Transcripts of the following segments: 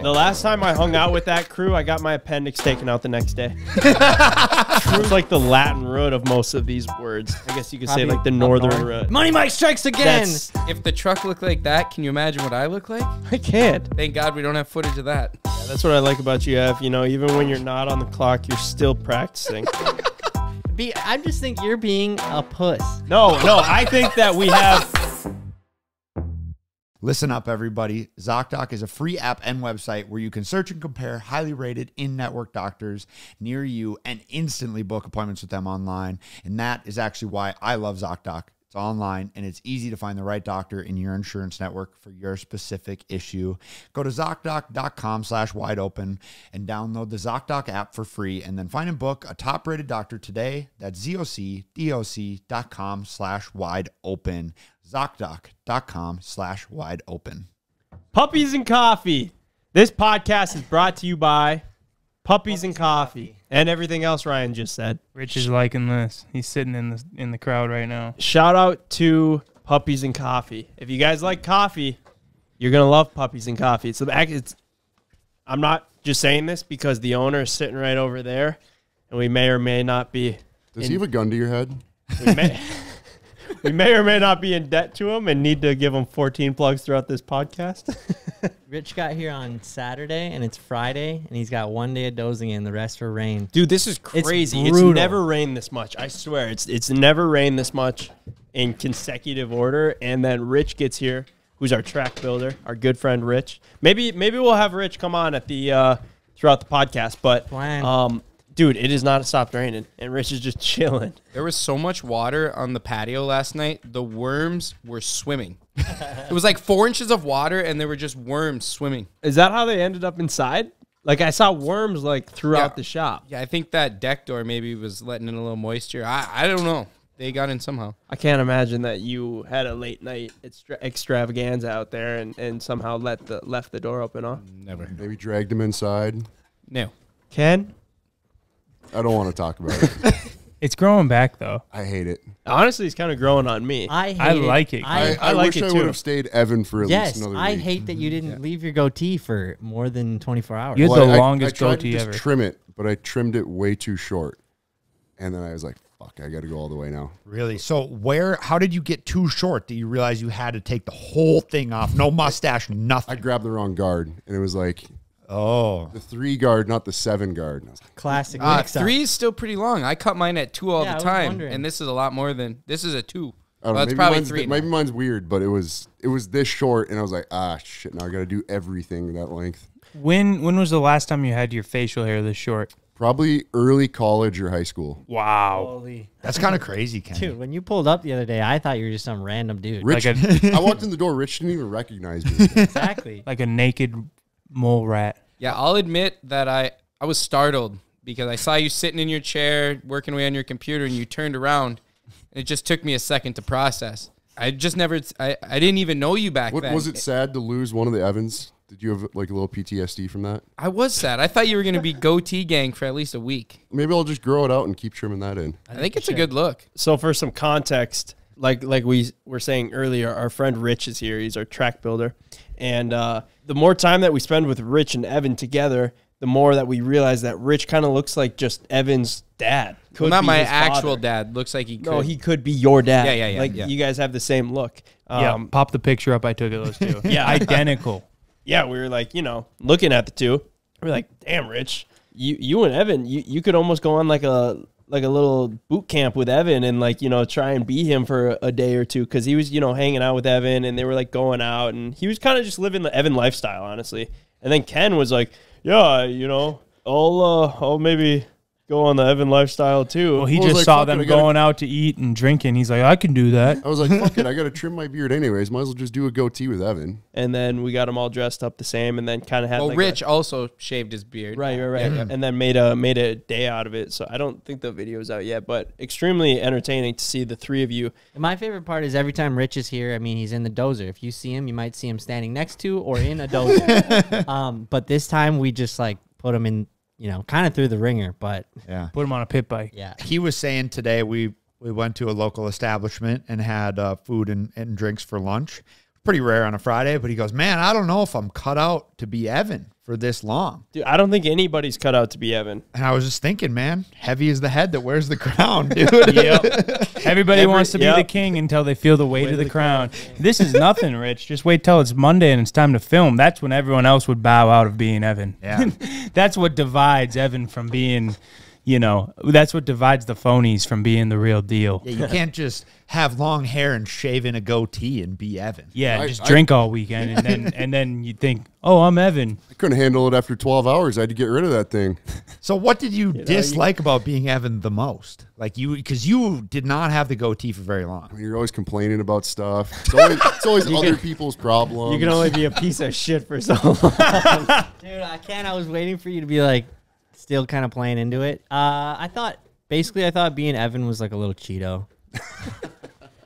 The last time I hung out with that crew, I got my appendix taken out the next day. It was like the Latin root of most of these words. I guess you could say like the northern root. Money Mike strikes again. If the truck looked like that, can you imagine what I look like? I can't. Thank God we don't have footage of that. Yeah, that's what I like about you, Ev. You know, even when you're not on the clock, you're still practicing. I just think you're being a puss. No, I think that we have... Listen up, everybody. ZocDoc is a free app and website where you can search and compare highly rated in-network doctors near you and instantly book appointments with them online. And that is actually why I love ZocDoc. It's online, and it's easy to find the right doctor in your insurance network for your specific issue. Go to ZocDoc.com/wideopen and download the ZocDoc app for free, and then find and book a top-rated doctor today. That's ZocDoc.com/wideopen. ZocDoc.com/wideopen. Puppies and Coffee. This podcast is brought to you by Puppies and Coffee. And everything else Ryan just said. Rich is liking this. He's sitting in the crowd right now. Shout out to Puppies and Coffee. If you guys like coffee, you're going to love Puppies and Coffee. I'm not just saying this because the owner is sitting right over there, and we may or may not be... Does he have a gun to your head? We may or may not be in debt to him and need to give him 14 plugs throughout this podcast. Rich got here on Saturday, and it's Friday, and he's got 1 day of dozing in, the rest for rain. Dude, this is crazy. It's never rained this much. I swear. It's never rained this much in consecutive order. And then Rich gets here, who's our track builder, our good friend Rich. Maybe we'll have Rich come on at the throughout the podcast. But dude, it has not stopped raining, and Rich is just chilling. There was so much water on the patio last night. The worms were swimming. It was like 4 inches of water, and there were just worms swimming. Is that how they ended up inside? Like, I saw worms, like, throughout the shop. Yeah, I think that deck door maybe was letting in a little moisture. I don't know. They got in somehow. I can't imagine that you had a late night extravaganza out there and somehow left the door open, huh? Never. Maybe dragged him inside. No. Ken? I don't want to talk about it. It's growing back, though. I hate it. Honestly, it's kind of growing on me. I like it. I like wish it I too. would have stayed Evan for at least another week. I hate that you didn't leave your goatee for more than 24 hours. You had the longest I tried goatee to just ever. trim it, but I trimmed it way too short. And then I was like, fuck, I got to go all the way now. Really? So how did you get too short that you realized you had to take the whole thing off? No mustache, nothing. I grabbed the wrong guard, and it was like... Oh, the 3 guard, not the 7 guard. And I was like, classic. 3 is still pretty long. I cut mine at 2 all the time, and this is a lot more than this is a 2. I don't know, that's probably 3. Maybe mine's weird, but it was this short, and I was like, ah, shit. Now I got to do everything that length. When was the last time you had your facial hair this short? Probably early college or high school. Wow. Holy. That's kind of crazy, Ken. Dude, when you pulled up the other day, I thought you were just some random dude. Rich, Like I walked in the door. Rich didn't even recognize me. Exactly. like a naked mole rat. Yeah, I'll admit that I was startled because I saw you sitting in your chair, working away on your computer, and you turned around, and it just took me a second to process. I just never, I didn't even know you back then. Was it sad to lose one of the Evans? Did you have like a little PTSD from that? I was sad. I thought you were going to be goatee gang for at least a week. Maybe I'll just grow it out and keep trimming that in. I think it's a good look. So for some context, like we were saying earlier, our friend Rich is here. He's our track builder. And the more time that we spend with Rich and Evan together, the more that we realize that Rich kind of looks like just Evan's dad. Well, not my actual dad. Looks like he could. No, he could be your dad. Yeah. Like, you guys have the same look. Yeah, pop the picture up I took of those two. Yeah. Identical. Yeah, we were like, looking at the two. We're like, damn, Rich, you and Evan, you could almost go on like a little boot camp with Evan and try and be him for a day or two, because he was hanging out with Evan and they were like going out and he was kind of just living the Evan lifestyle, honestly. And then Ken was like, yeah, I'll maybe go on the Evan lifestyle too. Well, he just saw them going out to eat and drinking. He's like, I can do that. I was like, fuck it, I got to trim my beard anyways. Might as well just do a goatee with Evan. And then we got him all dressed up the same, and then kind of had. Well, Rich also shaved his beard. Right. Yeah. And then made a day out of it. So I don't think the video is out yet, but extremely entertaining to see the three of you. My favorite part is every time Rich is here, I mean, he's in the dozer. If you see him, you might see him standing next to or in a dozer. But this time we just put him in, kind of through the ringer, but yeah, put him on a pit bike. Yeah. He was saying today we went to a local establishment and had food and drinks for lunch. Pretty rare on a Friday, but he goes, man, I don't know if I'm cut out to be Evan for this long. Dude, I don't think anybody's cut out to be Evan. And I was just thinking, man, heavy is the head that wears the crown, dude. Yep. Everybody wants to be the king until they feel the weight of the crown. This is nothing, Rich. Just wait till it's Monday and it's time to film. That's when everyone else would bow out of being Evan. Yeah. That's what divides Evan from being, that's what divides the phonies from being the real deal. Yeah, you can't just have long hair and shave in a goatee and be Evan. Yeah, just drink all weekend and then you think, oh, I'm Evan. I couldn't handle it after 12 hours. I had to get rid of that thing. So what did you dislike about being Evan the most? Like because you did not have the goatee for very long. You're always complaining about stuff. It's always other people's problems. You can only be a piece of shit for so long. Dude, I can't. I was waiting for you to be like, still kind of playing into it. I thought being Evan was like a little Cheeto.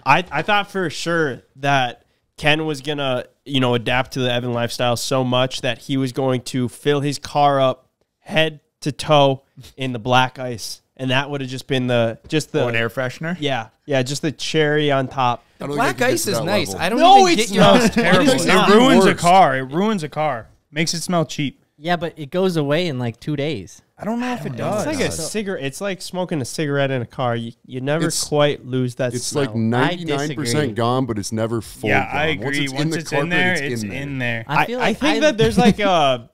I thought for sure that Ken was going to, adapt to the Evan lifestyle so much that he was going to fill his car up head to toe in the black ice. And that would have just been an air freshener? Yeah. Yeah, just the cherry on top. I don't think I Black could get ice to is that nice. level. I don't even get your It's terrible. It's It the ruins a worst. car. It ruins a car. Makes it smell cheap. Yeah, but it goes away in like 2 days. I don't know if it does. It's like a cigarette. It's like smoking a cigarette in a car. You never quite lose that It's smell. like 99% disagree. gone, but it's never full Yeah, gone. I agree. Once it's in there, it's in there. I feel I like think that there's like a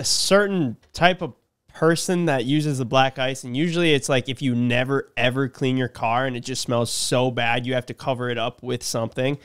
certain type of person that uses the black ice, and usually it's like if you never ever clean your car and it just smells so bad you have to cover it up with something.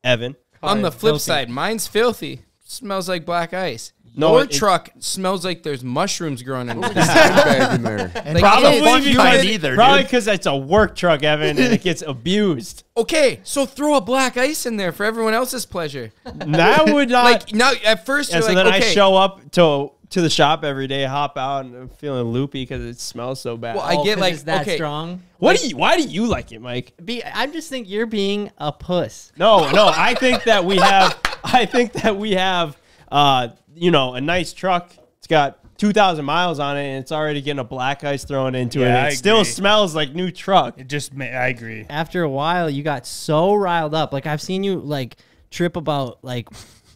Evan, On the flip filthy. side, mine's filthy. Smells like black ice. No, Your it- truck smells like there's mushrooms growing in it. Bag in there. And Probably not if you fun did- either, probably dude. because it's a work truck, Evan, and it gets abused. Okay, so throw a black ice in there for everyone else's pleasure. That would not. Like now, at first Yeah, you're so like, then okay. I show up to the shop every day, hop out, and I'm feeling loopy because it smells so bad. Well, I get 'cause like it's that okay. strong. Why do you like it, Mike? I just think you're being a puss. No, I think that we have. A nice truck. It's got 2,000 miles on it, and it's already getting a black ice thrown into it. Yeah, And I it still agree. smells like new truck. I agree. After a while, you got so riled up. Like I've seen you like trip about like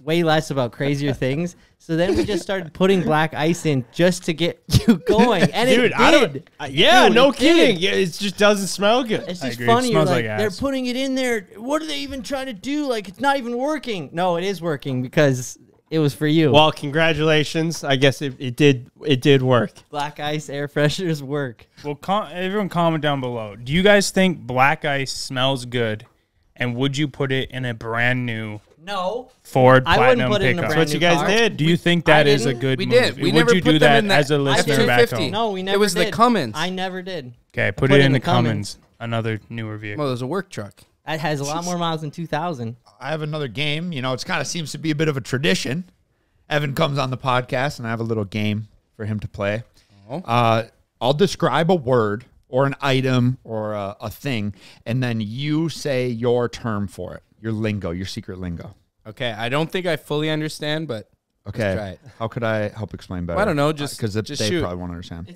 way less about crazier things. So then we just started putting black ice in just to get you going, and Dude, it I don't. did. Yeah, Dude, no it kidding. did. Yeah, it just doesn't smell good. It's I just agree. It funny. You're smells like, like they're ass. putting it in there. What are they even trying to do? Like it's not even working. No, it is working because it was for you. Well, congratulations. I guess it did work. Black ice air fresheners work. Well, everyone comment down below. Do you guys think black ice smells good? And would you put it in a brand new No, Ford I wouldn't Platinum put it in a pickup? brand That's what new you guys car. did. Do you think that I is a didn't. good We move? did. We Would never you put do them that in that as a listener back F-250. home? No, we never. It was the did. Cummins. I never did. Okay, put put it in in the the Cummins. Another newer vehicle. Well, there's a work truck. That has a lot more miles than 2,000. I have another game. It's kind of seems to be a bit of a tradition. Evan comes on the podcast, and I have a little game for him to play. I'll describe a word or an item or a thing, and then you say your term for it, your lingo, your secret lingo. Okay, I don't think I fully understand, but Okay. try it. How could I help explain better? I don't know, just- because just they shoot. probably won't understand.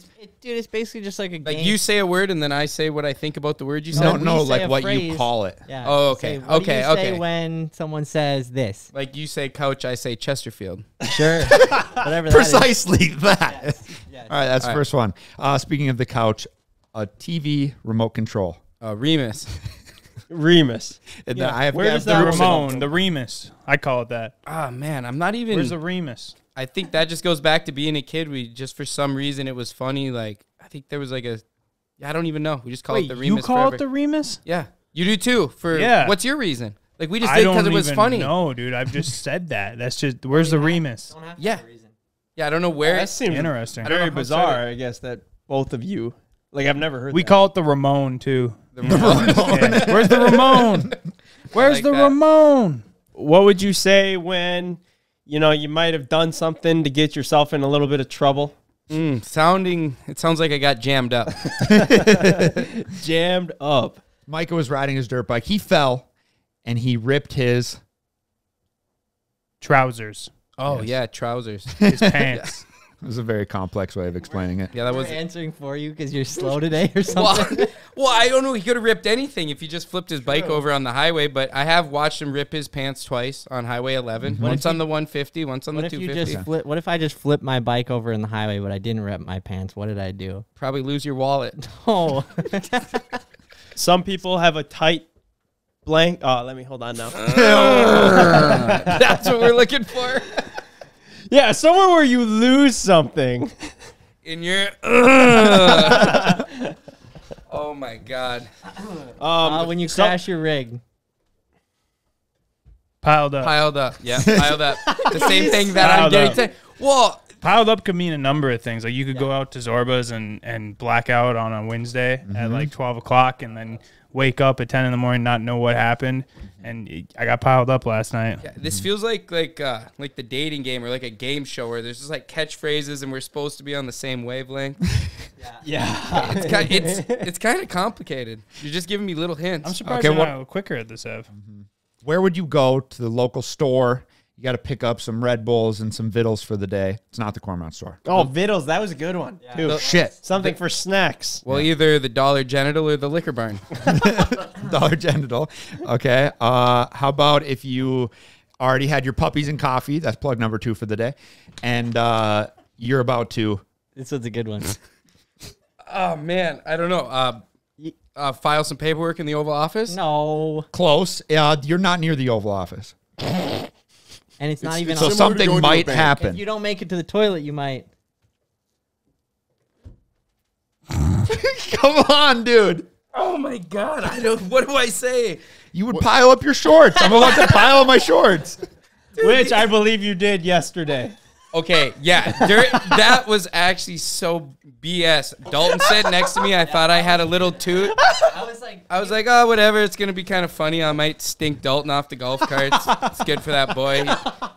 Dude, it's basically just like a game. like you say a word and then I say what I think about the word you No, said. we no, say like a what you phrase. call it. Yeah. Oh, okay, Say, what do you okay, say okay. when someone says this? Like you say couch, I say Chesterfield. Sure. Whatever that is. Precisely that. Yes. All right, that's the All right. first one. Speaking of the couch, a TV remote control. Remus. Remus. And Yeah. then I have Where's The that Ramon, the Remus. I call it that. Ah, man, I'm not even. Where's the Remus? I think that just goes back to being a kid. We just, for some reason, it was funny. Like, I think there was like a, I don't even know. We just call it the Remus. you call forever. it the Remus? Yeah, you do too. For Yeah. what's your reason? Like we just I did don't because it was even funny. know, dude. I've just said that. That's just, where's the Remus? Don't have to Yeah. have a reason. Yeah, I don't know where. That seems Interesting. I don't know very how to say bizarre. I guess that both of you, like I've never heard. We that. call it the Ramon, too. The Ramon. Yeah. Where's the Ramon? Where's like the that. Ramon? What would you say when you might have done something to get yourself in a little bit of trouble? It sounds like I got jammed up. Jammed up. Micah was riding his dirt bike. He fell, and he ripped his. Trousers. Oh yeah, trousers. His pants. It was a very complex way of explaining it. Yeah, that was We're answering for you because you're slow today or something. Well, I don't know. He could have ripped anything if he just flipped his bike over on the highway, but I have watched him rip his pants twice on Highway 11. Once on the 150, once on the 250. What if I just flipped my bike over in the highway, but I didn't rip my pants? What did I do? Probably lose your wallet. Oh, Some people have a tight blank. Oh, let me hold on now. That's what we're looking for. Yeah, somewhere where you lose something. In your... Oh, my God. when you crash your rig. Piled up. Piled up. Yeah, piled up. The same thing that I'm Piled getting up. to. Well, Piled up could mean a number of things. Like you could go out to Zorba's and black out on a Wednesday at like 12 o'clock and then wake up at 10 in the morning, not know what happened. And I got piled up last night. yeah, this feels like the dating game or like a game show where there's just like catchphrases and we're supposed to be on the same wavelength. Yeah. It's kind of complicated. You're just giving me little hints. I'm surprised Okay, you're not quicker at this, Ev. Where would you go to the local store? You got to pick up some Red Bulls and some Vittles for the day. It's not the Cormorant store. Oh, Vittles. That was a good one, too. Shit. Something for snacks. Well, either the Dollar Genital or the Liquor Barn. Dollar Genital. Okay. How about if you already had your puppies and coffee? That's plug number 2 for the day. And you're about to... This was a good one. Oh, man. I don't know. File some paperwork in the Oval Office? No. Close. You're not near the Oval Office. And it's not even So on. similar to something going to a might bank. happen. If you don't make it to the toilet, you might. Come on, dude. Oh, my God. What do I say? You would pile up your shorts. I'm about to pile up my shorts. Which I believe you did yesterday. Okay, yeah. That was actually so BS. Dalton said next to me, I thought I had a little toot. I was like, oh, whatever. It's going to be kind of funny. I might stink Dalton off the golf carts. It's good for that boy.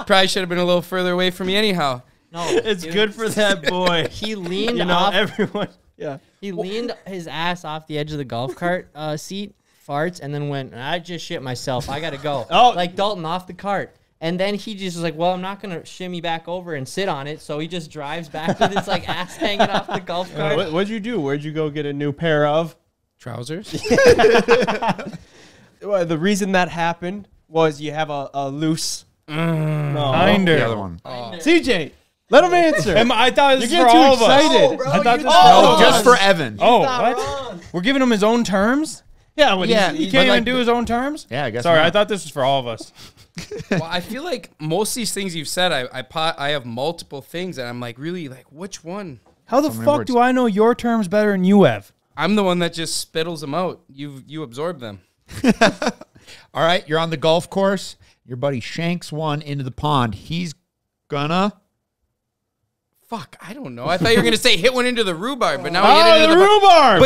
Probably should have been a little further away from me anyhow. No. It's dude. good for that boy. He leaned You know, off. everyone. Yeah. He leaned his ass off the edge of the golf cart seat, farts, and then went, I just shit myself. I got to go. Oh. Like Dalton off the cart. And then he just was like, well, I'm not going to shimmy back over and sit on it. So he just drives back with his like ass hanging off the golf cart. What'd you do? Where'd you go get a new pair of? Trousers? Well, the reason that happened was you have a loose. No. Kinder. The other one. CJ, let him answer. I thought this You're was getting for too all of us. excited. I thought this was for Oh, all of just us. for Evan. Oh, what? We're giving him his own terms? Yeah, when Yeah. He he's, can't But, even like, do his own terms? Yeah, I guess Sorry, not. I thought this was for all of us. Well, I feel like most of these things you've said, I have multiple things, and I'm like, really, like, which one? How the So many fuck words. do I know your terms better than you have? I'm the one that just spittles them out. You absorb them. All right, you're on the golf course. Your buddy shanks one into the pond. He's gonna... Fuck, I don't know. I thought you were gonna say hit one into the rhubarb, but now we hit it into the the rhubarb.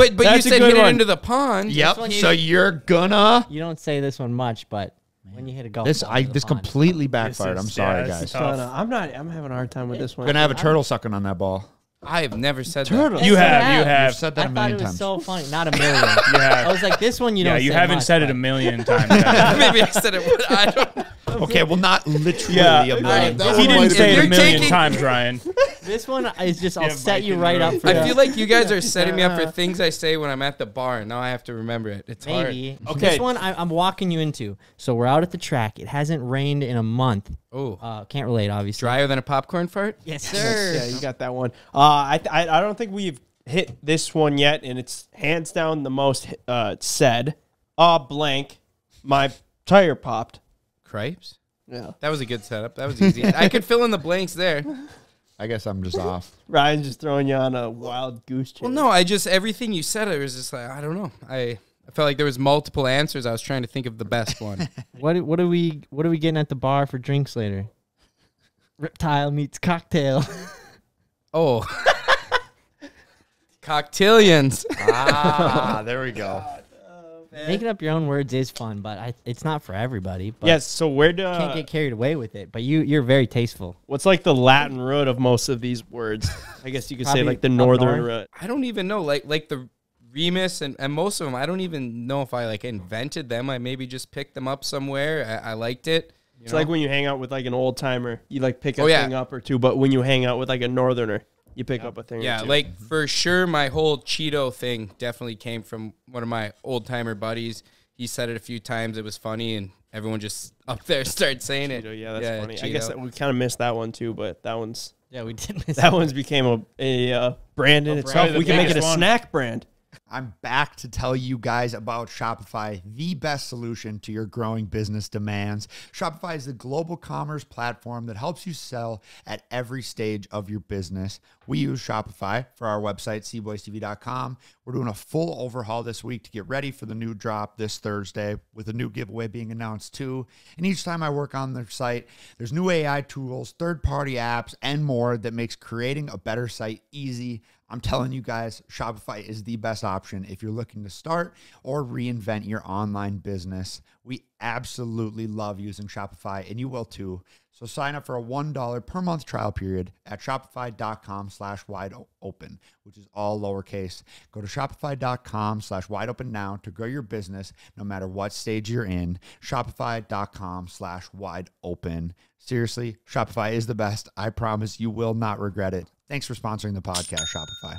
But you That's a said good hit it one. into the pond. Yep. one So you're gonna... You don't say this one much, but when you hit a golf This ball into the this pond. completely backfired. This I'm is- sorry, yeah, this guys. is tough. I'm having a hard time with this one. Gonna have a turtle sucking on that ball. I have never said Turtle. that. You Yes, I have. You You've have. said I that a thought million it was times. so funny. Not a million. You have. I was like, this one you Yeah, don't you say haven't much, said it but- a million times. Ev. Maybe I said it, but I don't know. Okay, well, not literally Yeah. a million. Alright, That He one didn't might say it you're a million taking- times, Ryan. This one is just, I'll Yeah, set you Viking right road. up for I that. feel like you guys are setting me up for things I say when I'm at the bar. Now I have to remember it. It's Maybe. Okay. This one I'm walking you into. So we're out at the track. It hasn't rained in a month. hard. Oh, Can't relate, obviously. drier than a popcorn fart? Yes, Yeah, sir. you got that one. I don't think we've hit this one yet, and it's hands down the most said. Blank. My tire popped. Cripes? Yeah. That was a good setup. That was easy. I could fill in the blanks there. I guess I'm just off. Ryan's just throwing you on a wild goose chase. Well, no, everything you said, I was just like, I don't know. I felt like there was multiple answers. I was trying to think of the best one. What are we getting at the bar for drinks later? Reptile meets cocktail. Oh. Cocktailians. There we go. Making up your own words is fun, but it's not for everybody. But Yes, so where do... can't get carried away with it. But you're very tasteful. what's like the Latin root of most of these words? I guess you could say Probably like the up northern north. root. I don't even know. Like the Remus and most of them, I don't even know if I like invented them. I maybe just picked them up somewhere. I liked it. It's like when you hang out with like an old timer, you like pick a Oh, yeah. thing up or two. But when you hang out with like a northerner, you pick up a thing. Yeah, or two. like for sure, my whole Cheeto thing definitely came from one of my old timer buddies. He said it a few times. It was funny, and everyone just up there started saying it. Cheeto, yeah, that's funny. I guess Cheeto. that we kind of missed that one too, but that one's Yeah, we did miss that one's became a brand in itself. brand. We can make it a Biggest one. snack brand. I'm back to tell you guys about Shopify, the best solution to your growing business demands. Shopify is the global commerce platform that helps you sell at every stage of your business. We use Shopify for our website, CboysTV.com. We're doing a full overhaul this week to get ready for the new drop this Thursday, with a new giveaway being announced too. And each time I work on their site, there's new AI tools, third-party apps, and more that makes creating a better site easy. I'm telling you guys, Shopify is the best option if you're looking to start or reinvent your online business. We absolutely love using Shopify, and you will too. So sign up for a $1 per month trial period at shopify.com/wideopen, which is all lowercase. Go to shopify.com/wideopen now to grow your business no matter what stage you're in. Shopify.com/wideopen. Seriously, Shopify is the best. I promise you will not regret it. Thanks for sponsoring the podcast, Shopify.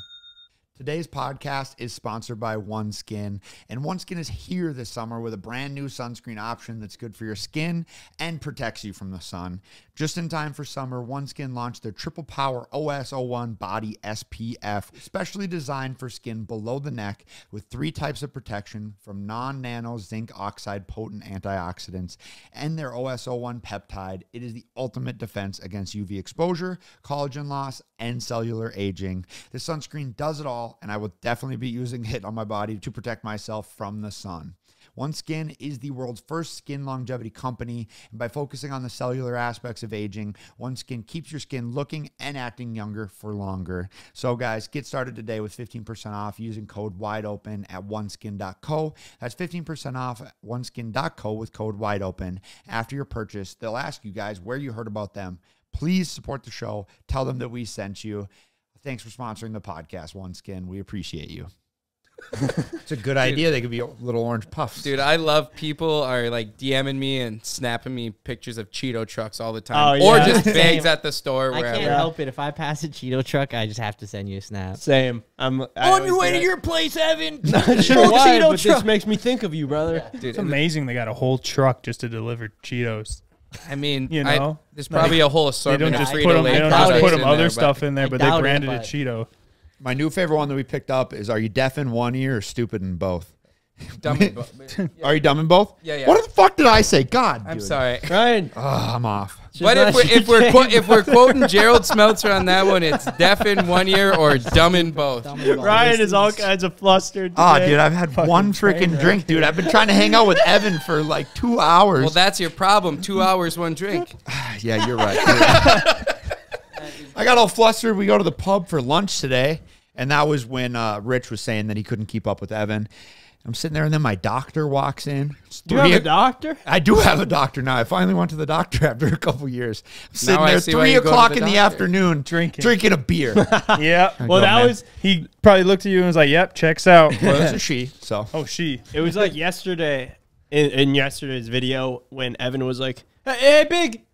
Today's podcast is sponsored by OneSkin, and OneSkin is here this summer with a brand new sunscreen option that's good for your skin and protects you from the sun. Just in time for summer, OneSkin launched their Triple Power OS01 Body SPF, specially designed for skin below the neck, with 3 types of protection from non-nano zinc oxide potent antioxidants and their OS01 peptide. It is the ultimate defense against UV exposure, collagen loss, and cellular aging. This sunscreen does it all, and I will definitely be using it on my body to protect myself from the sun. OneSkin is the world's first skin longevity company, and by focusing on the cellular aspects of aging, OneSkin keeps your skin looking and acting younger for longer. So guys, get started today with 15% off using code WIDEOPEN at oneskin.co. That's 15% off at oneskin.co with code WIDEOPEN. After your purchase, they'll ask you guys where you heard about them. Please support the show. Tell them that we sent you. Thanks for sponsoring the podcast, OneSkin. We appreciate you. It's a good idea. They could be little orange puffs. Dude, I love people are like DMing me and snapping me pictures of Cheeto trucks all the time. Oh, Or yeah. just Same. bags at the store, I wherever. can't help it. If I pass a Cheeto truck, I just have to send you a snap. Same. On your way to your place, Evan. Not sure why, but this makes me think of you, brother. Dude, It's amazing they got a whole truck just to deliver Cheetos. I mean, You know? there's probably a whole They assortment don't of just Frito put them. Lay They don't products just put them in other there, stuff in there, I but they doubt it, branded it but- Cheeto. My new favorite one that we picked up is, are you deaf in one ear or stupid in both? Dumb and bu- Are you dumb in both? Yeah, yeah. What the fuck did I say? God, I'm dude. sorry. Ryan. Oh, I'm off. But if we're quoting Gerald Smeltzer on that one, it's deaf in one ear or dumb in both. Ryan is all kinds of flustered Oh, today. dude, I've had one freaking drink, dude. I've been trying to hang out with Evan for like 2 hours. Well, that's your problem. 2 hours, one drink. Yeah, you're right. I got all flustered. We go to the pub for lunch today, and that was when Rich was saying that he couldn't keep up with Evan. I'm sitting there, and then my doctor walks in. Do you have a doctor? I do have a doctor now. I finally went to the doctor after a couple years. I'm sitting Now I there see why 3 you go to o'clock the in the doctor. afternoon drinking a beer. Yeah. Well, go, that man. was He probably looked at you and was like, "Yep, checks out." Well, it's a she, so. Oh, she. it was like yesterday in yesterday's video when Evan was like, "Hey, Big,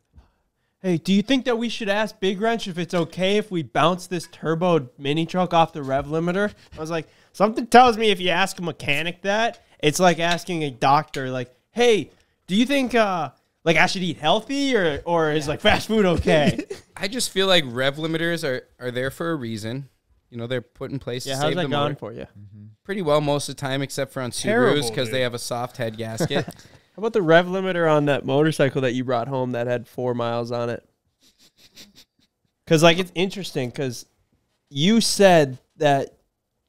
hey, do you think that we should ask Big Wrench if it's okay if we bounce this turbo mini truck off the rev limiter?" I was like, something tells me if you ask a mechanic that, it's like asking a doctor, like, "Hey, do you think like I should eat healthy or is like fast food okay?" I just feel like rev limiters are there for a reason. You know, they're put in place Yeah, to how's save that the gone motor for you? pretty well most of the time, except for on Terrible, Subarus because dude. they have a soft head gasket. How about the rev limiter on that motorcycle that you brought home that had 4 miles on it? Because, like, it's interesting because you said that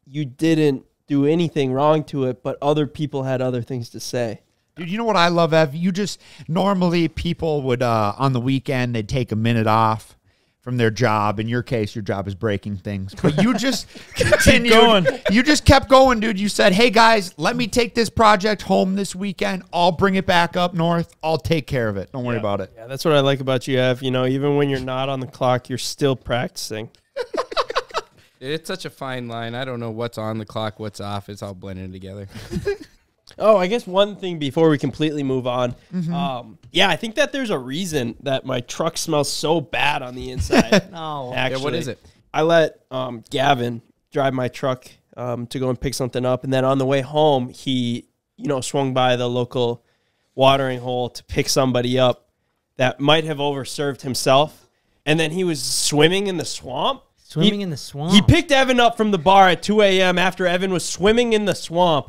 you didn't do anything wrong to it, but other people had other things to say. Dude, you know what I love, Ev? You just, normally people would, on the weekend, they'd take a minute off from their job. In your case, your job is breaking things. But you just continued. going. You just kept going, dude. You said, hey, guys, let me take this project home this weekend. I'll bring it back up north. I'll take care of it. Don't worry about it. Yeah, that's what I like about you, Ev. You know, even when you're not on the clock, you're still practicing. It's such a fine line. I don't know what's on the clock, what's off. It's all blended together. Oh, I guess one thing before we completely move on. Yeah, I think that there's a reason that my truck smells so bad on the inside. No. Actually, what is it? I let Gavin drive my truck to go and pick something up, and then on the way home, he swung by the local watering hole to pick somebody up that might have overserved himself, and then he was swimming in the swamp. Swimming in the swamp. He picked Evan up from the bar at 2 a.m. after Evan was swimming in the swamp.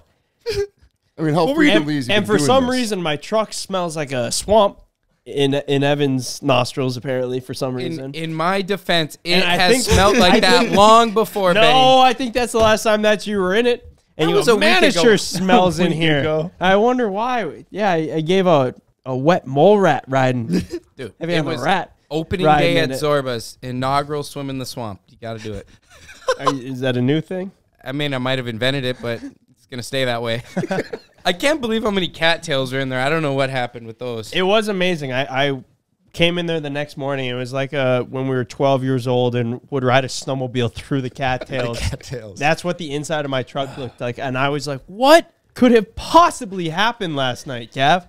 I mean, how frequently is he And for doing some this? reason, my truck smells like a swamp in Evan's nostrils, apparently, for some reason. In my defense, it And I has think- smelled like that long before, No, Benny. I think that's the last time that you were in it. And That you was go, a man, week it ago." sure smells in week here. ago. I wonder why. Yeah, I gave a wet mole rat riding. Dude, Have you it have a was rat? opening riding day in at it. Zorba's, inaugural swim in the swamp. You got to do it. Is that a new thing? I mean, I might have invented it, but it's going to stay that way. I can't believe how many cattails are in there. I don't know what happened with those. It was amazing. I came in there the next morning. It was like when we were 12 years old and would ride a snowmobile through the cattails. Cattails. That's what the inside of my truck looked like. And I was like, what could have possibly happened last night, Cav?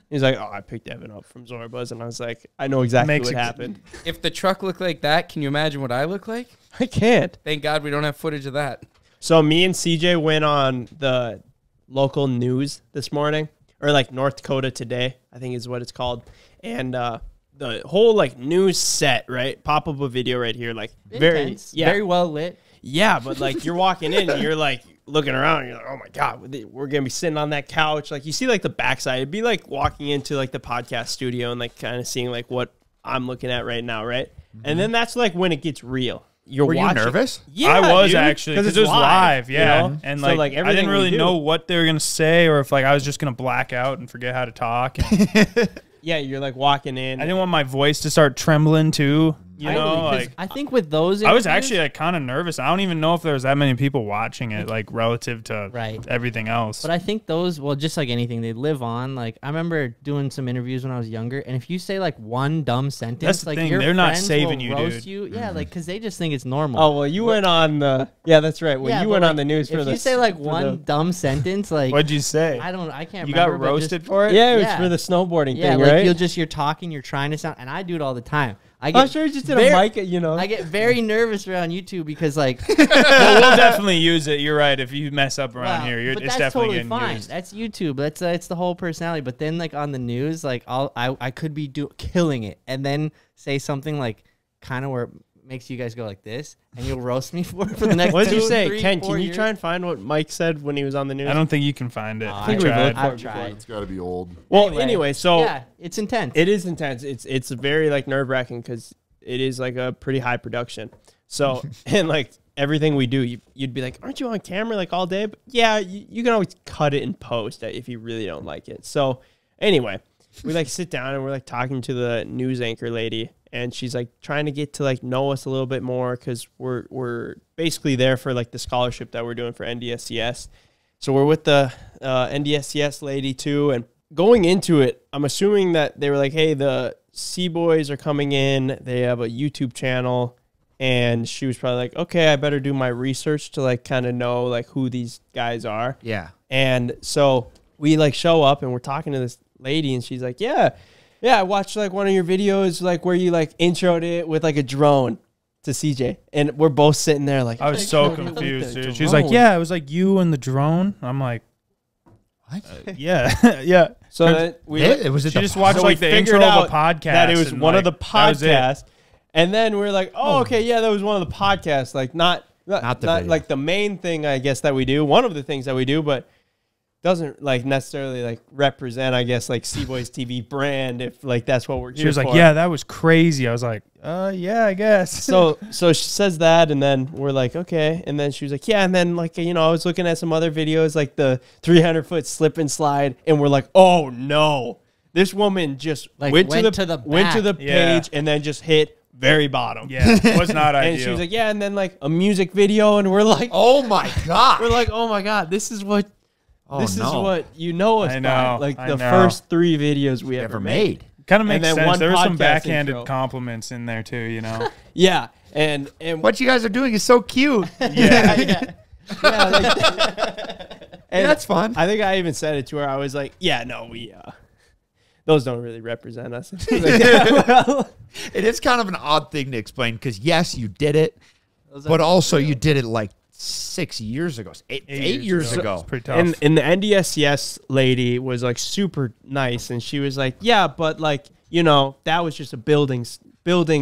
He's like, oh, I picked Evan up from Zorba's. And I was like, I know exactly Makes what it- happened. If the truck looked like that, can you imagine what I look like? I can't. Thank God we don't have footage of that. So me and CJ went on the local news this morning, or like North Dakota Today, I think is what it's called. And the whole like news set, right? Pop up a video right here, like very very well lit. Yeah, but like you're walking in and you're like looking around and you're like, oh my God, we're going to be sitting on that couch. Like you see like the backside. It'd be like walking into like the podcast studio and like kind of seeing like what I'm looking at right now, right? And then that's like when it gets real. Were you watching. nervous? Yeah, I was dude, actually because it's it was live, you yeah. know? And So, like, like, I everything didn't we really do- know what they were gonna say, or if like I was just gonna black out and forget how to talk. And Yeah, you're like walking in. I didn't want my voice to start trembling too. You know, Totally, 'cause like I think with those I was interviews- actually like kind of nervous. I don't even know if there was that many people watching it, like relative to Right. everything else. But I think those, well, just like anything, they live on. Like I remember doing some interviews when I was younger, and if you say like one dumb sentence, That's the like thing, your they're not friends saving will you, roast dude. you. Yeah, like because they just think it's normal. Oh, well, you went on the... Yeah, that's right. Well, Yeah, you but, went like, on the news for if the... you say like for one the- dumb sentence, like What'd you say? I can't. You got remember, but roasted just, for it? Yeah, it was Yeah. for the snowboarding Yeah, thing, like right? you're talking, you're trying to sound, and I do it all the time. I I'm get sure you just did very- a mic, you know. I get very nervous around YouTube because like Well, we'll definitely use it. You're right. If you mess up around wow, here, but it's that's definitely totally getting fine. used. That's YouTube. That's it's the whole personality. But then like on the news, like I could be killing it, and then say something like kind of where it makes you guys go like this, and you'll roast me for the next. What did you 2, say? 3, Ken, 4 can you years. try and find what Mike said when he was on the news? I don't think you can find it. I I think we've tried. looked for I've it before. tried. It's got to be old. Well, anyway, so Yeah, it's intense. it is intense. It's very like nerve-wracking because it is like a pretty high production. So, and like everything we do, you'd be like, aren't you on camera like all day? But yeah, you can always cut it in post if you really don't like it. So anyway, we like sit down and we're like talking to the news anchor lady, and she's like trying to get to like know us a little bit more because we're basically there for like the scholarship that we're doing for NDSCS. So we're with the NDSCS lady too, and going into it, I'm assuming that they were like, hey, the CBoys are coming in. They have a YouTube channel. And she was probably like, okay, I better do my research to like kind of know like who these guys are. Yeah. And so we like show up and we're talking to this lady, and she's like, yeah, I watched like one of your videos, like where you like introed it with like a drone to CJ. And we're both sitting there like, I was so Like, confused, the dude. She was like, drone. "Yeah, it was like you and the drone." I'm like, What? "Yeah, yeah." so then we It was She just watched so like we the intro figured of a out podcast. that it was and, one of the like, that was it. podcasts. And then we're like, oh, okay, yeah, that was one of the podcasts. Like not Not the video. like the main thing, I guess, that we do. One of the things that we do, but doesn't like necessarily like represent, I guess, like CboysTV brand, if like that's what we're here She was like, for. "Yeah, that was crazy." I was like, yeah, I guess." So she says that, and then we're like, okay. And then she was like, yeah. And then like, you know, I was looking at some other videos, like the 300-foot slip and slide, and we're like, oh no, this woman just Like, went went to to the the Yeah. page and then just hit very bottom. yeah, it was not And ideal. she was like, yeah. And then like a music video, and we're like, Oh my God. we're like, oh my god, this is what. Oh, this is no. what you know us I by. know, Like I the know. first 3 videos we ever ever made. Kind of and makes then sense. one There were some podcast backhanded intro. compliments in there too, you know. Yeah, and What you guys are doing is so cute. Yeah. yeah, like, And that's fun. I think I even said it to her. I was like, yeah, no, those don't really represent us. Like, well, It is kind of an odd thing to explain because, yes, you did it, but also you did it like 6 years ago, eight years ago. It's pretty tough. and the NDSCS lady was like super nice, and she was like, yeah, but like, you know, that was just a building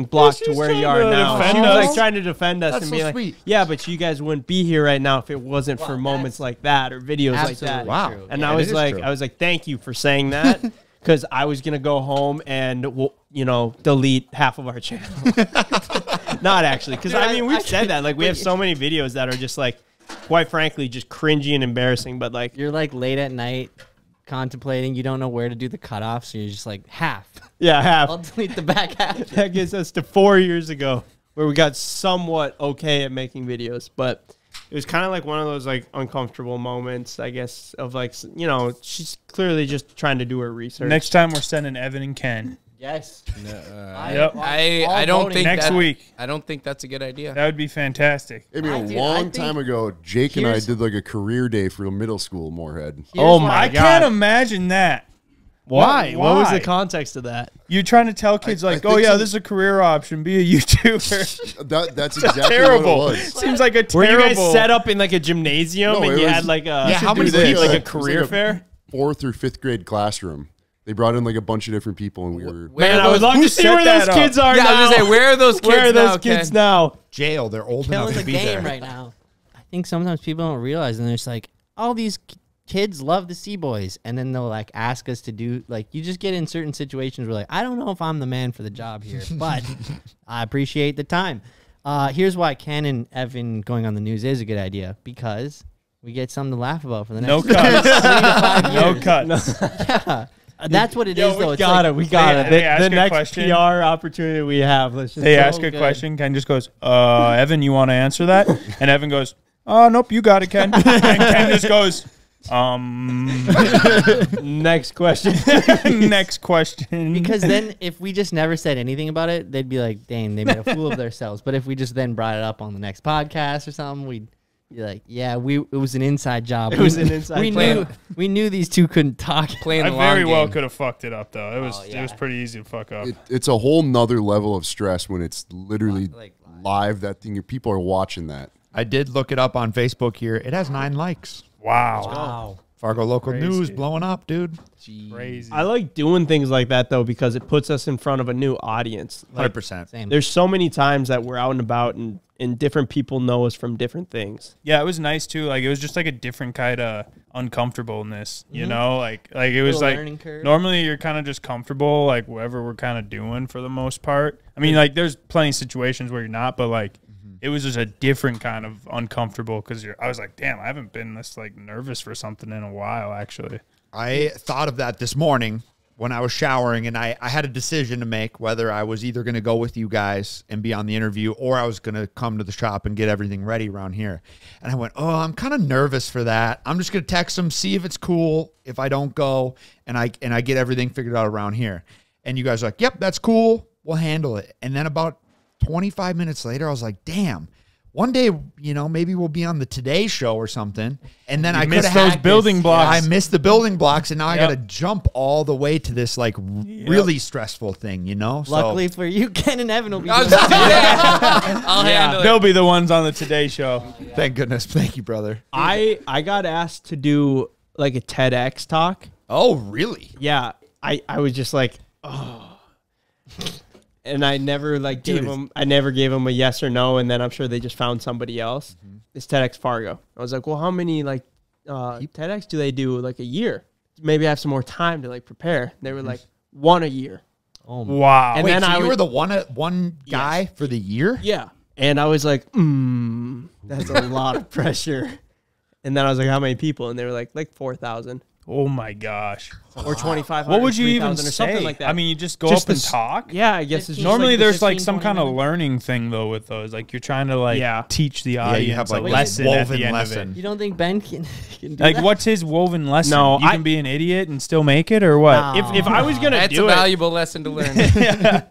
block she to was where you trying are to now. defend She was us. like trying to defend us That's and so be like, sweet. yeah, but you guys wouldn't be here right now if it wasn't for moments like that or videos like that. Absolutely Wow. true. And Yeah, I it was is like, true. thank you for saying that, because I was gonna go home and delete half of our channel. Not actually, because I mean we've said that, like we have so many videos that are just like, quite frankly, just cringy and embarrassing. But like, You're like late at night contemplating. You don't know where to do the cutoff, so you're just like half. yeah, I'll half. delete the back half. That gets us to 4 years ago, where we got somewhat okay at making videos, but it was kind of like one of those like uncomfortable moments, I guess, of like, you know, she's clearly just trying to do her research. Next time we're sending Evan and Ken. Yes. Yep. I don't think Next that, week. I don't think that's a good idea. That would be fantastic. I mean, Dude, a I long think time ago, Jake and I here's- did like a career day for middle school Moorhead. Oh Here's my I God. can't imagine that. Why? What was Why? the context of that? You're trying to tell kids I like, think oh yeah, some- this is a career option. Be a YouTuber. That's exactly Terrible. what it was. Seems like a Were terrible. you guys set up in like a gymnasium No, and it you was- had like a Yeah, how many Dude, kids? like a it was career fair? 4th or 5th grade classroom. They brought in like a bunch of different people, and we were. Where Man, are I would those- love who to see set where that those up? kids are Yeah, now. I was gonna say, where are those kids Where are those now, kids Ken? now? Jail. They're old enough Killing to the be game there. right now. I think sometimes people don't realize, and they're just like, all these kids love the C-Boys, and then they'll like ask us to do, like, you just get in certain situations where like, I don't know if I'm the man for the job here, but I appreciate the time. Here's why Ken and Evan going on the news is a good idea, because we get something to laugh about for the next No cuts. 3 to 5 No years. cuts. Yeah. That's what it is, though. We It's got like, it. We got it. they ask The a next question. PR opportunity we have. Let's just They go. ask a good. question. Ken just goes, Evan, you want to answer that? And Evan goes, oh, nope, you got it, Ken. And Ken just goes, Next question. next question. Because then if we just never said anything about it, they'd be like, dang, they made a fool of themselves. But if we just then brought it up on the next podcast or something, we'd be like, yeah, it was an inside job. It was an inside we job. we knew these two couldn't talk. Playing I the very long well game. could have fucked it up, though. It was yeah. it was pretty easy to fuck up. It's a whole nother level of stress when it's literally Like, live. That thing, people are watching that. I did look it up on Facebook here. It has 9 likes. Wow. wow. Fargo local Crazy. news blowing up, dude. Crazy. I like doing things like that though, because it puts us in front of a new audience. Like, 100%. Same. there's so many times that we're out and about and different people know us from different things. Yeah, it was nice too. Like it was just like a different kind of uncomfortableness, you know? Like it was Little like learning curve. normally you're kind of just comfortable like whatever we're kind of doing for the most part. I mean, like there's plenty of situations where you're not, but like it was just a different kind of uncomfortable cuz I was like, "Damn, I haven't been this like nervous for something in a while actually." I thought of that this morning when I was showering, and I had a decision to make whether I was either going to go with you guys and be on the interview, or I was going to come to the shop and get everything ready around here. And I went, oh, I'm kind of nervous for that. I'm just going to text them, see if it's cool if I don't go, and I get everything figured out around here. And you guys are like, yep, that's cool. We'll handle it. And then about 25 minutes later, I was like, damn. One day, you know, maybe we'll be on the Today Show or something. And then I could missed have those building blocks. I missed the building blocks, and now I Yep. got to jump all the way to this like really stressful thing, you know. Luckily for you, Ken and Evan will be I was doing just gonna say, I'll handle it. They'll be the ones on the Today Show. thank goodness, thank you, brother. I got asked to do like a TEDx talk. Oh, really? Yeah, I was just like, oh. And I never like gave them. I never gave them a yes or no, and then I'm sure they just found somebody else. It's TEDx Fargo. I was like, well, how many like TEDx do they do like a year? Maybe I have some more time to like prepare. They were like 1 a year. Oh my. Wow. And Wait, then so I you would- were the one guy for the year? Yeah, and I was like, that's a lot of pressure. And then I was like, how many people? And they were like 4,000 Oh my gosh. or 2,500. What would you even 3,000 or say? something like that? I mean, you just go Just up and this- talk? yeah, I guess it's just Normally like the there's like 15, some 20 kind of minutes. learning thing though with those. Like you're trying to like Yeah. teach the Yeah, audience you have like a this lesson at woven the end lesson. of You it. don't think Ben can do Like that? what's his woven lesson? No, you can be an idiot and still make it or what? if I was gonna That's do a it, valuable lesson to learn.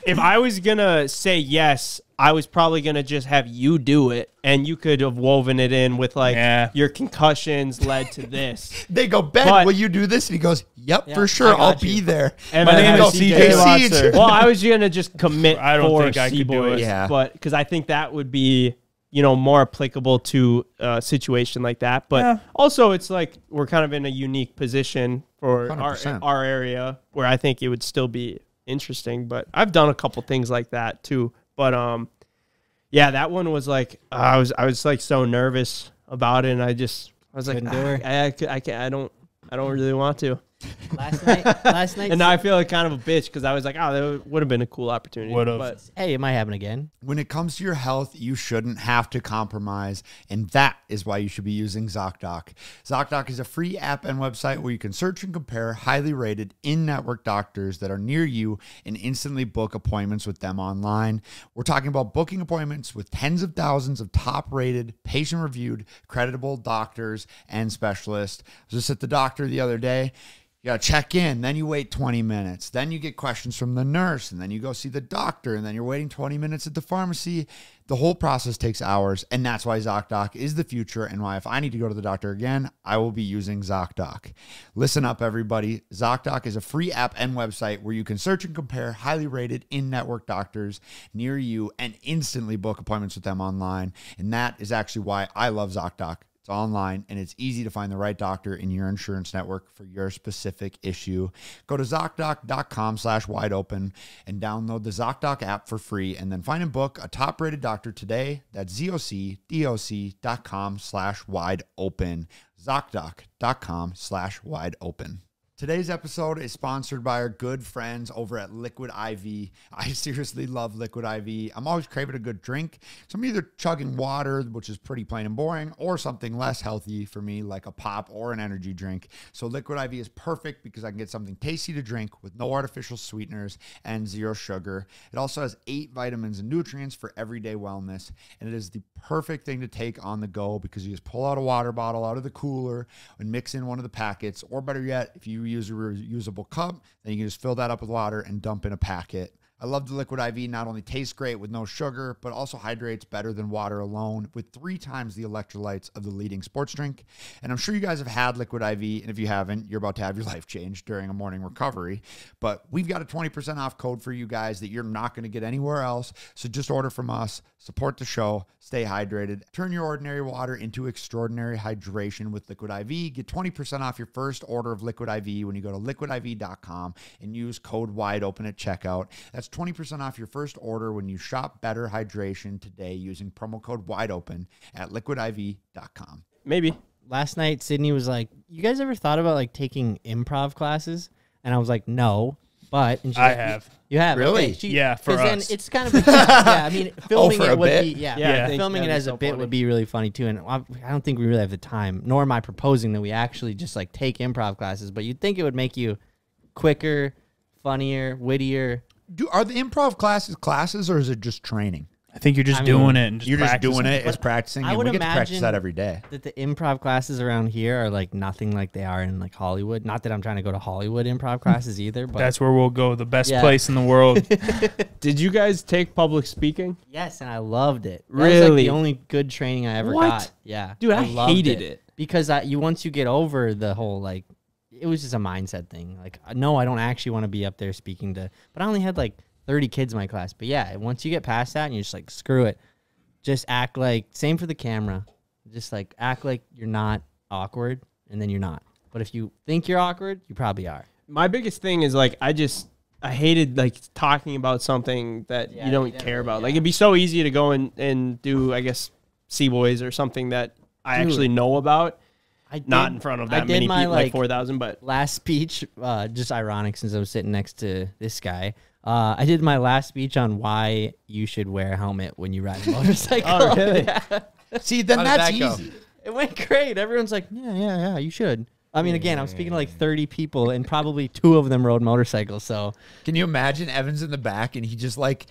if I was gonna say yes, I was probably going to just have you do it, and you could have woven it in with like your concussions led to this. They go, Ben, But- will you do this? And he goes, yep, Yeah, for sure. I got I'll you. be there. And My then name I is go, CJ Siege. Lotzer. Well, I was going to just commit I don't for think I could do C-Boys, it. Yeah. but because I think that would be, you know, more applicable to a situation like that. But also it's like we're kind of in a unique position for 100%. our area where I think it would still be interesting. But I've done a couple things like that too. But yeah, that one was like I was like so nervous about it, and I was like, Couldn't do her. I don't really want to. Last night. And now I feel like kind of a bitch because I was like, oh, that would have been a cool opportunity. Would've. But Hey, it might happen again. When it comes to your health, you shouldn't have to compromise, and that is why you should be using ZocDoc. ZocDoc is a free app and website where you can search and compare highly rated in-network doctors that are near you and instantly book appointments with them online. We're talking about booking appointments with tens of thousands of top-rated, patient-reviewed, creditable doctors and specialists. I was just at the doctor the other day. You got to check in, then you wait 20 minutes. Then you get questions from the nurse, and then you go see the doctor, and then you're waiting 20 minutes at the pharmacy. The whole process takes hours, and that's why ZocDoc is the future, and why if I need to go to the doctor again, I will be using ZocDoc. Listen up, everybody. ZocDoc is a free app and website where you can search and compare highly rated in-network doctors near you and instantly book appointments with them online, and that is actually why I love ZocDoc. It's online, and it's easy to find the right doctor in your insurance network for your specific issue. Go to ZocDoc.com/wideopen and download the ZocDoc app for free, and then find and book a top-rated doctor today. That's ZocDoc.com/wideopen. ZocDoc.com/wideopen. Today's episode is sponsored by our good friends over at Liquid IV. I seriously love Liquid IV. I'm always craving a good drink. So I'm either chugging water, which is pretty plain and boring, or something less healthy for me, like a pop or an energy drink. So Liquid IV is perfect because I can get something tasty to drink with no artificial sweeteners and zero sugar. It also has 8 vitamins and nutrients for everyday wellness. And it is the perfect thing to take on the go because you just pull out a water bottle out of the cooler and mix in one of the packets, or better yet, if you use a reusable cup, then you can just fill that up with water and dump in a packet. I love the Liquid IV. Not only tastes great with no sugar, but also hydrates better than water alone with 3 times the electrolytes of the leading sports drink. And I'm sure you guys have had Liquid IV, and if you haven't, you're about to have your life changed during a morning recovery. But we've got a 20% off code for you guys that you're not going to get anywhere else. So just order from us, support the show, stay hydrated, turn your ordinary water into extraordinary hydration with Liquid IV. Get 20% off your first order of Liquid IV when you go to liquidiv.com and use code WIDEOPEN at checkout. That's 20% off your first order when you shop Better Hydration today using promo code WIDEOPEN at liquidiv.com. maybe. Last night, Sydney was like, "You guys ever thought about like taking improv classes?" And I was like, "No." But and she's I like, have. You have? Really? Okay. Yeah, for 'cause then us. it's kind of a, yeah. I mean, filming for a it would bit? be Yeah, I think filming it that'd be as a so bit funny. would be really funny too. And I don't think we really have the time, nor am I proposing that we actually just like take improv classes. But you'd think it would make you quicker, funnier, wittier. Are the improv classes, or is it just training? I think you're just I mean, doing it and just You're just practicing. doing it as practicing, I and would we get to practice imagine that every day. That the improv classes around here are like nothing like they are in like Hollywood. Not that I'm trying to go to Hollywood improv classes either, but That's where we'll go. The best Yeah. place in the world. Did you guys take public speaking? yes, and I loved it. That was like Really? the only good training I ever What? got. Yeah, Dude, I loved hated it. because once you get over the whole like, it was just a mindset thing. Like, no, I don't actually want to be up there speaking to. But I only had like 30 kids in my class. But yeah, once you get past that and you're just like, screw it, just act like same for the camera. Just like act like you're not awkward, and then you're not. But if you think you're awkward, you probably are. My biggest thing is like I hated like talking about something that Yeah, you don't you never- care about. yeah. Like it'd be so easy to go and do, I guess, C-Boys or something that I Dude. actually know about. I Not did- in front of I that did many my, people, like like 4,000, but last speech, just ironic since I was sitting next to this guy. I did my last speech on why you should wear a helmet when you ride a motorcycle. Oh, really? Yeah. See, then How did that's that go? easy. It went great. Everyone's like, yeah, you should. I mean, again, I'm speaking to like 30 people, and probably 2 of them rode motorcycles. So Can you imagine Evans in the back, and he just like,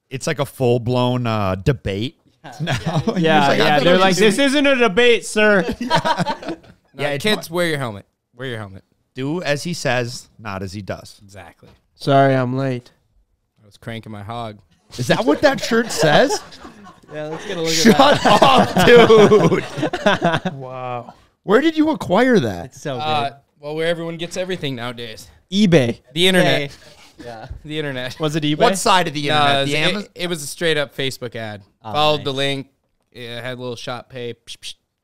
it's like a full blown debate. Now. He yeah, was like, yeah. "I They're thought like, we this isn't a debate, sir. No, Yeah, it's kids, wear your helmet. Wear your helmet. do as he says, not as he does. Exactly. Sorry, I'm late. I was cranking my hog. Is that what that shirt says? Yeah, let's get a look at Shut that. up, dude. Wow. Where did you acquire that? It's so good. Well, where everyone gets everything nowadays. eBay. The internet. Okay. Yeah. The internet. Was it eBay? What side of the No, internet? it, The was, Amazon? it was a straight up Facebook ad. Oh, Followed the nice. link. It had a little shop pay.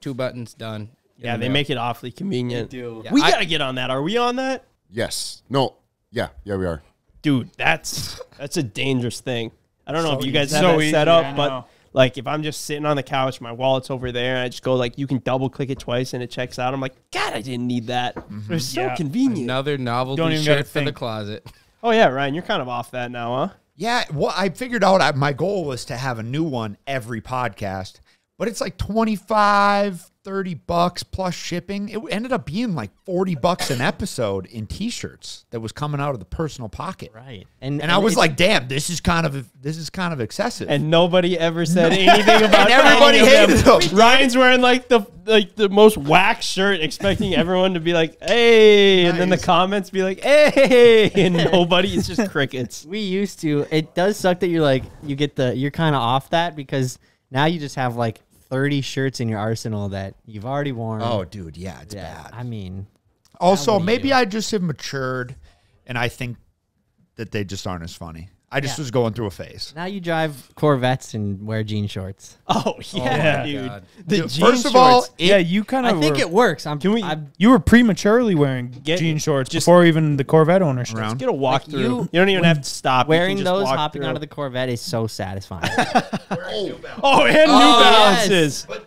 2 buttons, done. Yeah, they make it awfully convenient. do. Yeah, We I- gotta get on that. Are we on that? Yes. No. Yeah. Yeah, we are. Dude, that's a dangerous thing. I don't know if you guys have So that easy, set I up, but know. like if I'm just sitting on the couch, my wallet's over there, and I just go like, you can double click it twice and it checks out. I'm like, God, I didn't need that. It's so Yeah. convenient. Another novelty Don't even gotta shirt for the think. closet. Oh yeah, Ryan, you're kind of off that now, huh? Yeah, well, I figured out my goal was to have a new one every podcast, but it's like 25, 30 bucks plus shipping. It ended up being like 40 bucks an episode in t-shirts that was coming out of the personal pocket. Right. And I was like, damn, this is kind of excessive. And nobody ever said anything about And everybody any of hated them. them. Ryan's wearing like the most whack shirt, expecting everyone to be like, "Hey," and then the Nice. comments be like, "Hey," and nobody. It's just crickets. we used to. It does suck that you're kind of off that because now you just have like 30 shirts in your arsenal that you've already worn. oh, dude, yeah, it's yeah. bad. I mean, Also, what do you maybe do? I just have matured, and I think that they just aren't as funny. I just was going through a phase. now you drive Corvettes and wear jean shorts. Oh yeah. yeah, dude. God. The Dude, jean first of all, shorts. Yeah, you kind of I think it works. you were prematurely wearing Get- jean shorts just- before even the Corvette ownership. Around. get a walk Like, through. you- You don't even have to stop. You can wearing just those, walk hopping through. out of the Corvette is so satisfying. Oh, and New yes. Balances. But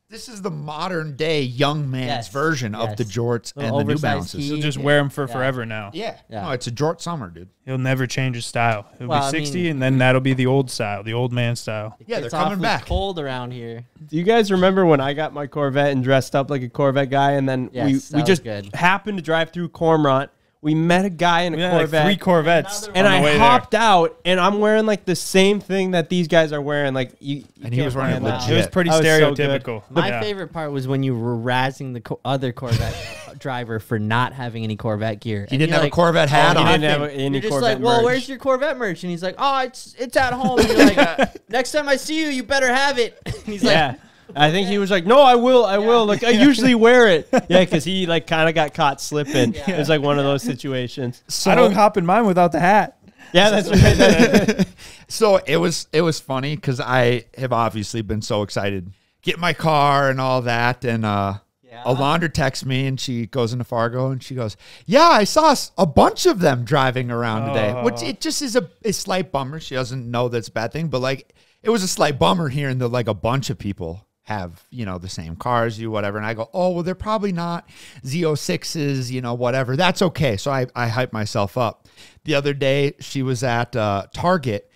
this is the modern day young man's Yes, version of the yes. jorts and Little the New oversized Balances. tee. He'll just wear them for forever now. Yeah. Yeah. No, it's a jort summer, dude. He'll never change his style. He'll Well, be I 60, mean- and then that'll be the old style, the old man style. Yeah, they're It's coming awfully back. cold around here. Do you guys remember when I got my Corvette and dressed up like a Corvette guy, and then Yes, we that was just good. happened to drive through Cormorant? We met a guy in a We had like Corvette. 3 Corvettes. and on the I way hopped out, and I'm wearing like the same thing that these guys are wearing. Like you And he was can't wearing find it that. there. It was legit. pretty That was so good. stereotypical. My Yeah. favorite part was when you were razzing the other Corvette driver for not having any Corvette gear. He didn't have a Corvette hat Oh, he on. didn't have any You're just Corvette like, well, merch. where's your Corvette merch? And he's like, oh, it's at home. And you're like, next time I see you, you better have it. And he's Yeah. like, I think he was like, no, I will. Like, I usually wear it. Yeah, because he like kind of got caught slipping. It was like one of those situations. So, I don't hop in mine without the hat. Yeah, that's right. so it was funny because I have obviously been so excited. Get my car and all that. And Alondra texts me and she goes into Fargo and she goes, yeah, I saw a bunch of them driving around today, which it just is a slight bummer. She doesn't know that's a bad thing, but like it was a slight bummer hearing that like a bunch of people have, the same car as you, whatever. And I go, oh, well, they're probably not Z06s, whatever. That's okay. So I hype myself up. The other day she was at Target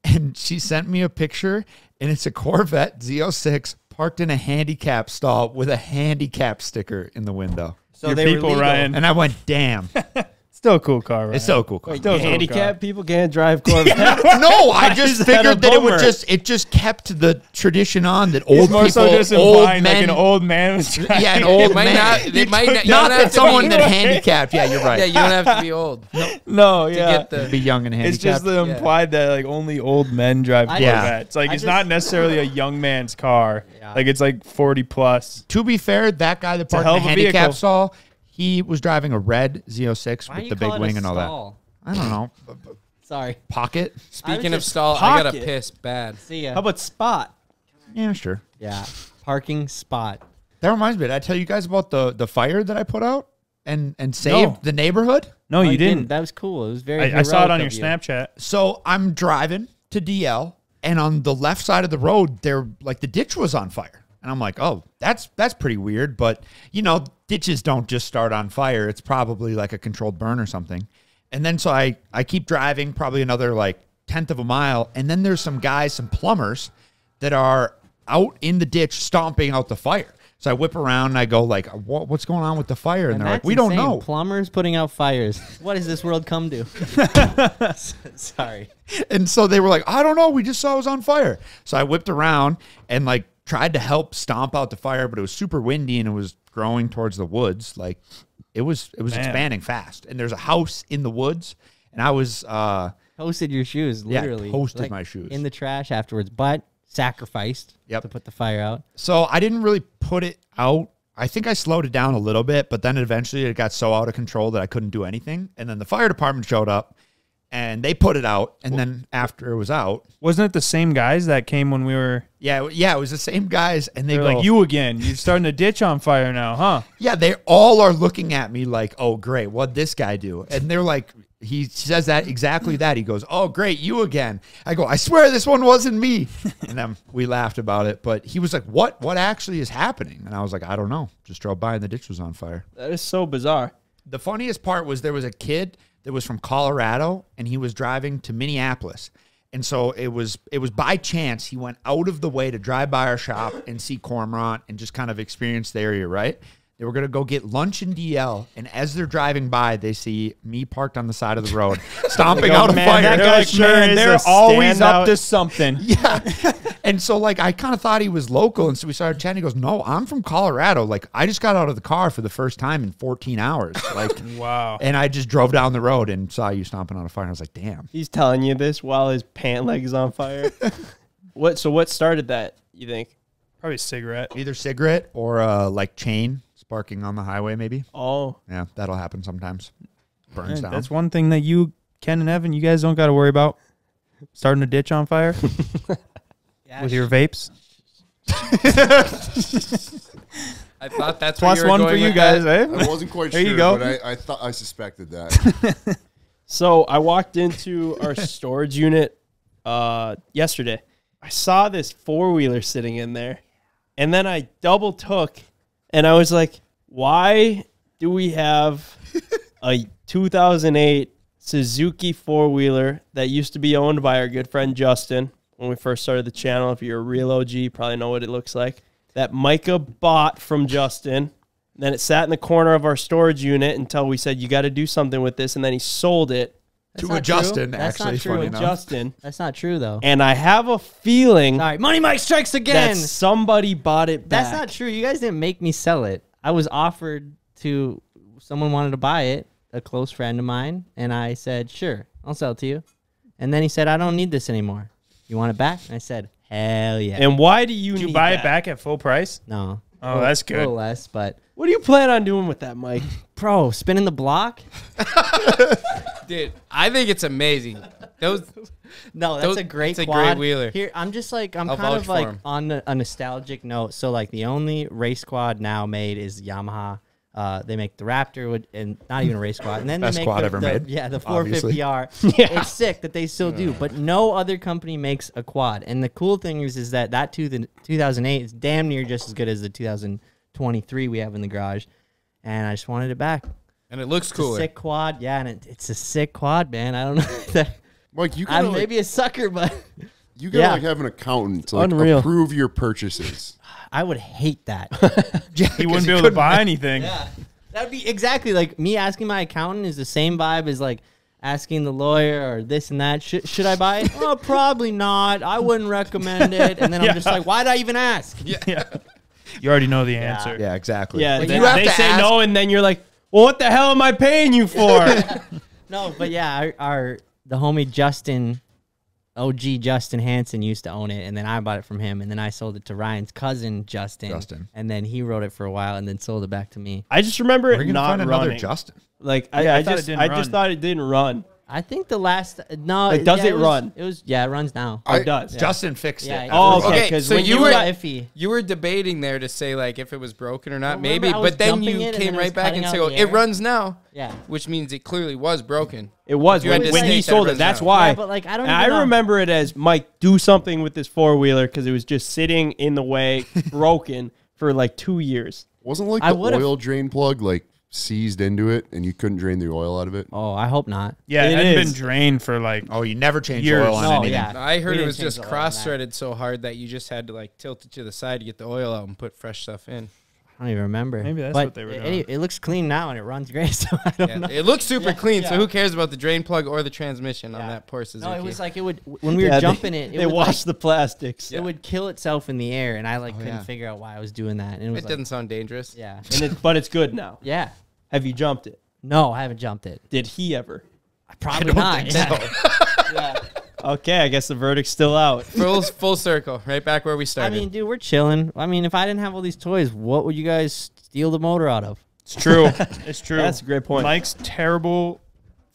and she sent me a picture and it's a Corvette Z06 parked in a handicap stall with a handicap sticker in the window. So Your they were people, legal. Ryan. And I went, damn, Still a cool car, right? it's so cool. car. Still a cool Handicap car. people can't drive Corvette. No, I just Is that a figured that bummer? it just kept the tradition on that It's old more people, so just old implying men, like an old man was driving. yeah, an old It might man. not. They might not. You Not don't have that to someone be, that handicapped. Yeah, you're right. Yeah, you don't have to be old to No, yeah. get the. Be young and handicapped. It's just the implied that like only old men drive Yeah. Corvettes. Like I it's just- not necessarily a young man's car. Yeah. Like it's like 40 plus. To be fair, that guy that a parked hell in the of a vehicle. handicap stall, he was driving a red Z06 why with you the call big it a wing and all that. stall? I don't know. Sorry. Pocket? Speaking I of was just stall, I gotta pocket. piss bad. See ya. How about Spot? Yeah, sure. Yeah. Parking spot. That reminds me. Did I tell you guys about the fire that I put out and saved No. the neighborhood? No, you didn't. That was cool. It was very I saw it on your heroic of you. Snapchat. So I'm driving to DL, and on the left side of the road, there like the ditch was on fire, and I'm like, oh, that's pretty weird. But ditches don't just start on fire. It's probably like a controlled burn or something. And then so I keep driving probably another like 1/10 of a mile, and then there's some guys, some plumbers, that are out in the ditch stomping out the fire. So I whip around and I go like, what's going on with the fire? And they're like, that's we don't insane. know. Plumbers putting out fires. What does this world come to? Sorry. And so they were like, I don't know. We just saw it was on fire. So I whipped around and like tried to help stomp out the fire, but it was super windy and it was growing towards the woods. Like it was Man. expanding fast. And there's a house in the woods. And I was, How toasted your shoes, Yeah, literally. toasted like, my shoes. in the trash afterwards, but sacrificed Yep. to put the fire out. So I didn't really put it out. I think I slowed it down a little bit, but then eventually it got so out of control that I couldn't do anything. And then the fire department showed up and they put it out. And then after it was out, Wasn't it the same guys that came when we were? yeah, it was the same guys. And they They're go, like, you again. You're starting a ditch on fire now, huh? yeah, they all are looking at me like, oh, great. What'd this guy do? And they're like, he says that exactly that. He goes, oh, great, you again. I go, I swear this one wasn't me. And then we laughed about it. But he was like, what actually is happening? And I was like, I don't know. Just drove by and the ditch was on fire. That is so bizarre. The funniest part was there was a kid that was from Colorado and he was driving to Minneapolis. And so it was by chance he went out of the way to drive by our shop and see Cormorant and just kind of experience the area, right? They were going to go get lunch in DL, and as they're driving by, they see me parked on the side of the road, stomping out a fire. That They're guy like, sure "Man, is they're a always standout." up to something. Yeah. And so, like, I kind of thought he was local, and so we started chatting. He goes, no, I'm from Colorado. Like, I just got out of the car for the first time in 14 hours. Like, Wow. and I just drove down the road and saw you stomping on a fire. And I was like, damn. He's telling you this while his pant leg is on fire. So what started that, you think? Probably a cigarette. Either cigarette or, like, chain sparking on the highway, maybe. Oh, Yeah, that'll happen sometimes. Burns down. That's one thing that you, Ken and Evan, you guys don't got to worry about. Starting a ditch on fire with your vapes. I thought that's where Plus you were one going for you with guys, that. eh? I wasn't quite There sure, you go. but I thought I suspected that. so I walked into our storage unit yesterday. I saw this four-wheeler sitting in there, and then I double took, and I was like, why do we have a 2008 Suzuki four-wheeler that used to be owned by our good friend Justin when we first started the channel? If you're a real OG, you probably know what it looks like. That Micah bought from Justin. Then it sat in the corner of our storage unit until we said, you got to do something with this, and then he sold it That's to a not true. Justin, That's actually, not true. funny to enough. Justin. That's not true, though. And I have a feeling Sorry, Money Mike strikes again. that somebody bought it back. That's not true. You guys didn't make me sell it. I was offered to, someone wanted to buy it, a close friend of mine, and I said, sure, I'll sell it to you. And then he said, I don't need this anymore. You want it back? And I said, hell yeah. And why do you Did you need buy that? it back at full price? No. Oh, that's A good. little less, but What do you plan on doing with that, Mike? bro, spinning the block? Dude, I think it's amazing. Those No, that's Those- a great it's a quad. great wheeler. Here, I'm just like, I'm I'll kind vouch of for like 'em. on a nostalgic note. So like the only race quad now made is Yamaha. They make the Raptor and not even a race quad. And then Best they make quad the, ever the- made, Yeah, the obviously. 450R. It's sick that they still do, but no other company makes a quad. And the cool thing is that the 2008 is damn near just as good as the 2023 we have in the garage. And I just wanted it back. and it looks It's a cooler. sick quad, yeah, and it's a sick quad, man. I don't know. Mike, you I'm gotta maybe a sucker, but you gotta yeah. like have an accountant to like Unreal. approve your purchases. I would hate that. He wouldn't be able to buy anything. Yeah, that'd be exactly like me asking my accountant is the same vibe as like asking the lawyer or this and that. Should I buy it? Oh, probably not. I wouldn't recommend it. And then I'm just like, why did I even ask? Yeah. You already know the answer. Yeah, exactly. Yeah, But they, you have they to say ask- no, and then you're like, well, what the hell am I paying you for? No, but yeah, the homie Justin, OG Justin Hansen used to own it, and then I bought it from him, and then I sold it to Ryan's cousin Justin, and then he rode it for a while, and then sold it back to me. I just remember We're it going to not find another running. Justin. Like Yeah, I I thought it just didn't I just run. thought it didn't run. I think the last Like, does it run? It was yeah, it runs now. Oh, it does. Justin fixed Yeah, it. yeah. Oh, After- okay. Okay, Because so when you you were- were iffy. You were debating there to say like if it was broken or not, Well, maybe, remember I was but then jumping you it and came then it was right back cutting and out said, the "Oh, air." it runs now," Yeah. which means it clearly was broken. it was You had when, to when he state that sold it it. That's runs why. Yeah, but like I don't. And I even know. remember it as Mike, do something with this four wheeler because it was just sitting in the way, broken for like 2 years. Wasn't like I the would've- oil drain plug like seized into it and you couldn't drain the oil out of it? Oh, I hope not. Yeah, It it hadn't is. been drained for like Oh, you never change Years. oil on No, anything. yeah. I heard We it didn't was change just the oil on cross-threaded so hard that you just had to like tilt it to the side to get the oil out and put fresh stuff in. I don't even remember. Maybe that's But what they were it, it looks clean now and it runs great. So I don't Yeah, know. it looks super clean, so yeah. who cares about the drain plug or the transmission on Yeah. that poor Suzuki? No, it was like it would when we were Yeah, jumping they, it. They would washed the plastics. It would kill itself in the air, and I like couldn't yeah. figure out why I was doing that. And it was it like, doesn't sound dangerous. yeah, But it's good now. yeah. Have you jumped it? No, I haven't jumped it. Did he ever? Probably not. Yeah. Okay, I guess the verdict's still out. Full circle, right back where we I started. mean, dude, we're chilling. I mean, if I didn't have all these toys, what would you guys steal the motor out of? It's true. It's true. That's a great point. Mike's terrible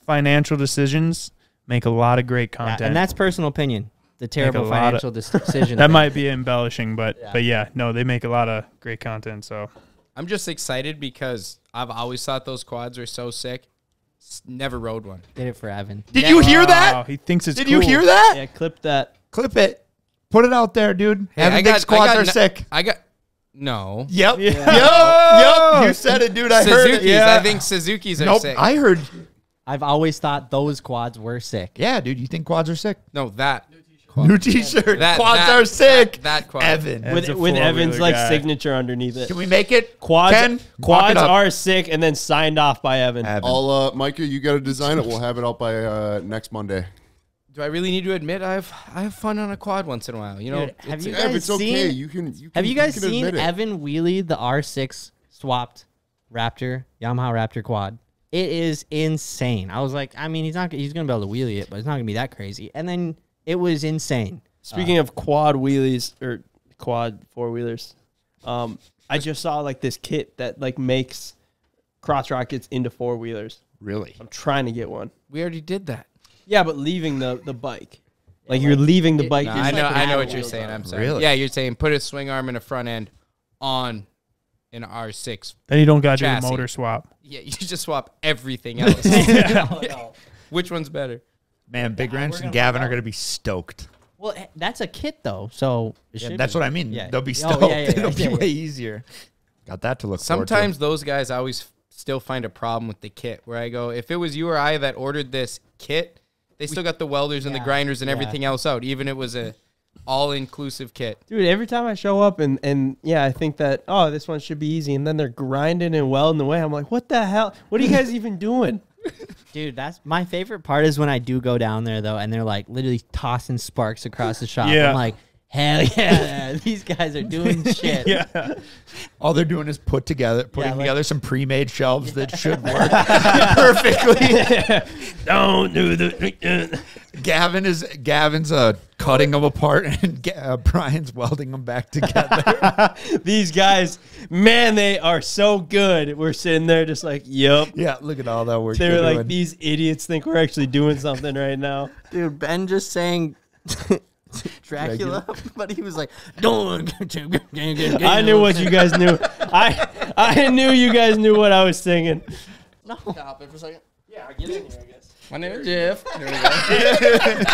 financial decisions make a lot of great content. And that's personal opinion. The terrible a lot of- financial decision. that thing. might be embellishing, but yeah, no, they make a lot of great content. So I'm just excited because I've always thought those quads were so sick. Never rode one. Did it for Evan. Did you hear Wow, that? he thinks it's Did cool. you hear that? Yeah, clip that. Clip it. Put it out there, dude. Hey, Evan thinks quads are sick. I got no. Yep. Yeah. Yep. You said it, dude. I heard Suzuki's. it. Yeah. I think Suzuki's are Nope. sick. I heard. I've always thought those quads were sick. Yeah, dude. You think quads are sick? No, that. New T-shirt. That- Quads that- are sick. that quad. Evan. That's a With Evan's four-wheeler like guy. signature underneath it. Can we make it? Quads, Ken, mock it quads up. are sick and then signed off by Evan. Evan. I'll Micah, you got to design it. We'll have it out by next Monday. Do I really need to admit I have fun on a quad once in a while? You know, Dude, have you Ev, guys it's okay. seen? You can. Have you guys can seen admit it. Evan wheelie the R6 swapped Raptor Yamaha Raptor quad? It is insane. I was like, I mean, he's gonna be able to wheelie it, but it's not gonna be that crazy. And then it was insane. Speaking of quad wheelies or quad four wheelers, I just saw like this kit that like makes crotch rockets into four wheelers. Really? I'm trying to get one. we already did that. Yeah, but leaving the bike, like you're leaving the bike. No, you're I just, know, like, I know what paddle you're wheels saying. on. I'm sorry. Really? Yeah, you're saying put a swing arm and a front end on an R6. Then you don't got to do the Chassis. motor swap. Yeah, you just swap everything else. Which one's better? Man, Big Ranch we're and gonna Gavin find are going to be stoked. Well, that's a kit though, so it Yeah, should that's be. what I mean. Yeah. They'll be Oh, stoked. yeah, yeah, It'll yeah, be yeah. way easier. Got that to look forward to. Sometimes those guys always still find a problem with the kit where I go, if it was you or I that ordered this kit, they still got the welders and the Yeah, grinders and yeah. everything else out, even it was a all-inclusive kit. Dude, every time I show up and yeah, I think that, oh, this one should be easy. And then they're grinding and welding away. I'm like, what the hell? What are you guys even doing? Dude, that's my favorite part is when I do go down there though, and they're like literally tossing sparks across the shop. Yeah. I'm like, hell yeah, these guys are doing shit. Yeah. all they're doing is putting like- together some pre-made shelves that should work perfectly. Don't do the. Gavin's cutting them apart, and Brian's welding them back together. These guys, man, they are so good. We're sitting there just like, yup. Yeah, look at all that work. They're like, doing. these idiots think we're actually doing something right now. Dude, Ben just saying Dracula, but he was like, don't. I knew what you guys knew. I knew you guys knew what I was singing. No. Hop in for a second. Yeah, get in here, I guess. My name is Jeff. There we go.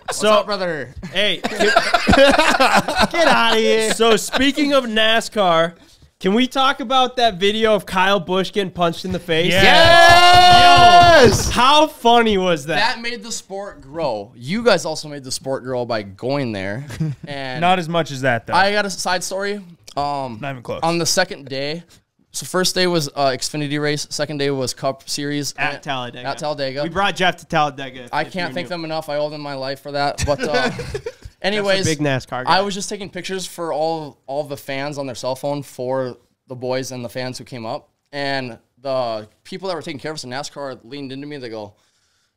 What's up, brother? Hey, Get out of here. so speaking of NASCAR, can we talk about that video of Kyle Busch getting punched in the face? Yeah. Yes! How funny was that? That made the sport grow. You guys also made the sport grow by going there. And Not as much as that though. I got a side story. Not even close. On the second day, so first day was Xfinity race. Second day was Cup Series At Talladega. At Talladega. We brought Jeff to Talladega. I if can't you're thank new. them enough. I owe them my life for that. But Jeff's anyways, a big NASCAR guy. I was just taking pictures for all the fans on their cell phone for the boys and the fans who came up. And the people that were taking care of us in NASCAR leaned into me. They go,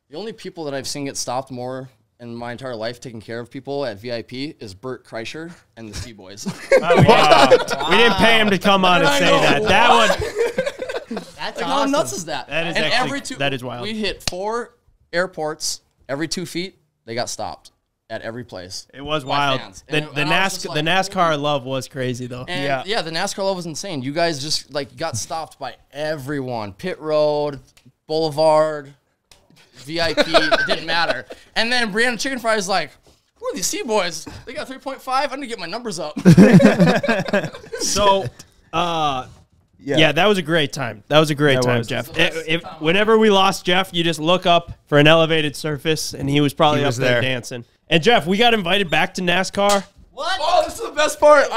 the only people that I've seen get stopped more in my entire life taking care of people at VIP is Bert Kreischer and the C-Boys. Wow. We didn't pay him to come on and I say know. that. That one. That's Like, awesome. how nuts is that? That is and actually- that is wild. We hit 4 airports every 2 feet. They got stopped at every place. It was By wild. fans. The, And the, I was just the like, NASCAR love was crazy though. And yeah, the NASCAR love was insane. You guys just like got stopped by everyone. Pit Road, Boulevard, VIP, it didn't matter. And then Brianna Chicken Fry is like, who are these C-Boys? They got 3.5. I need to get my numbers up. So, yeah, that was a great time. That was a great time, was. Jeff. Whenever we lost Jeff, you just look up for an elevated surface, and he was probably He was up there there. dancing. And Jeff, we got invited back to NASCAR. Oh, this is the best part.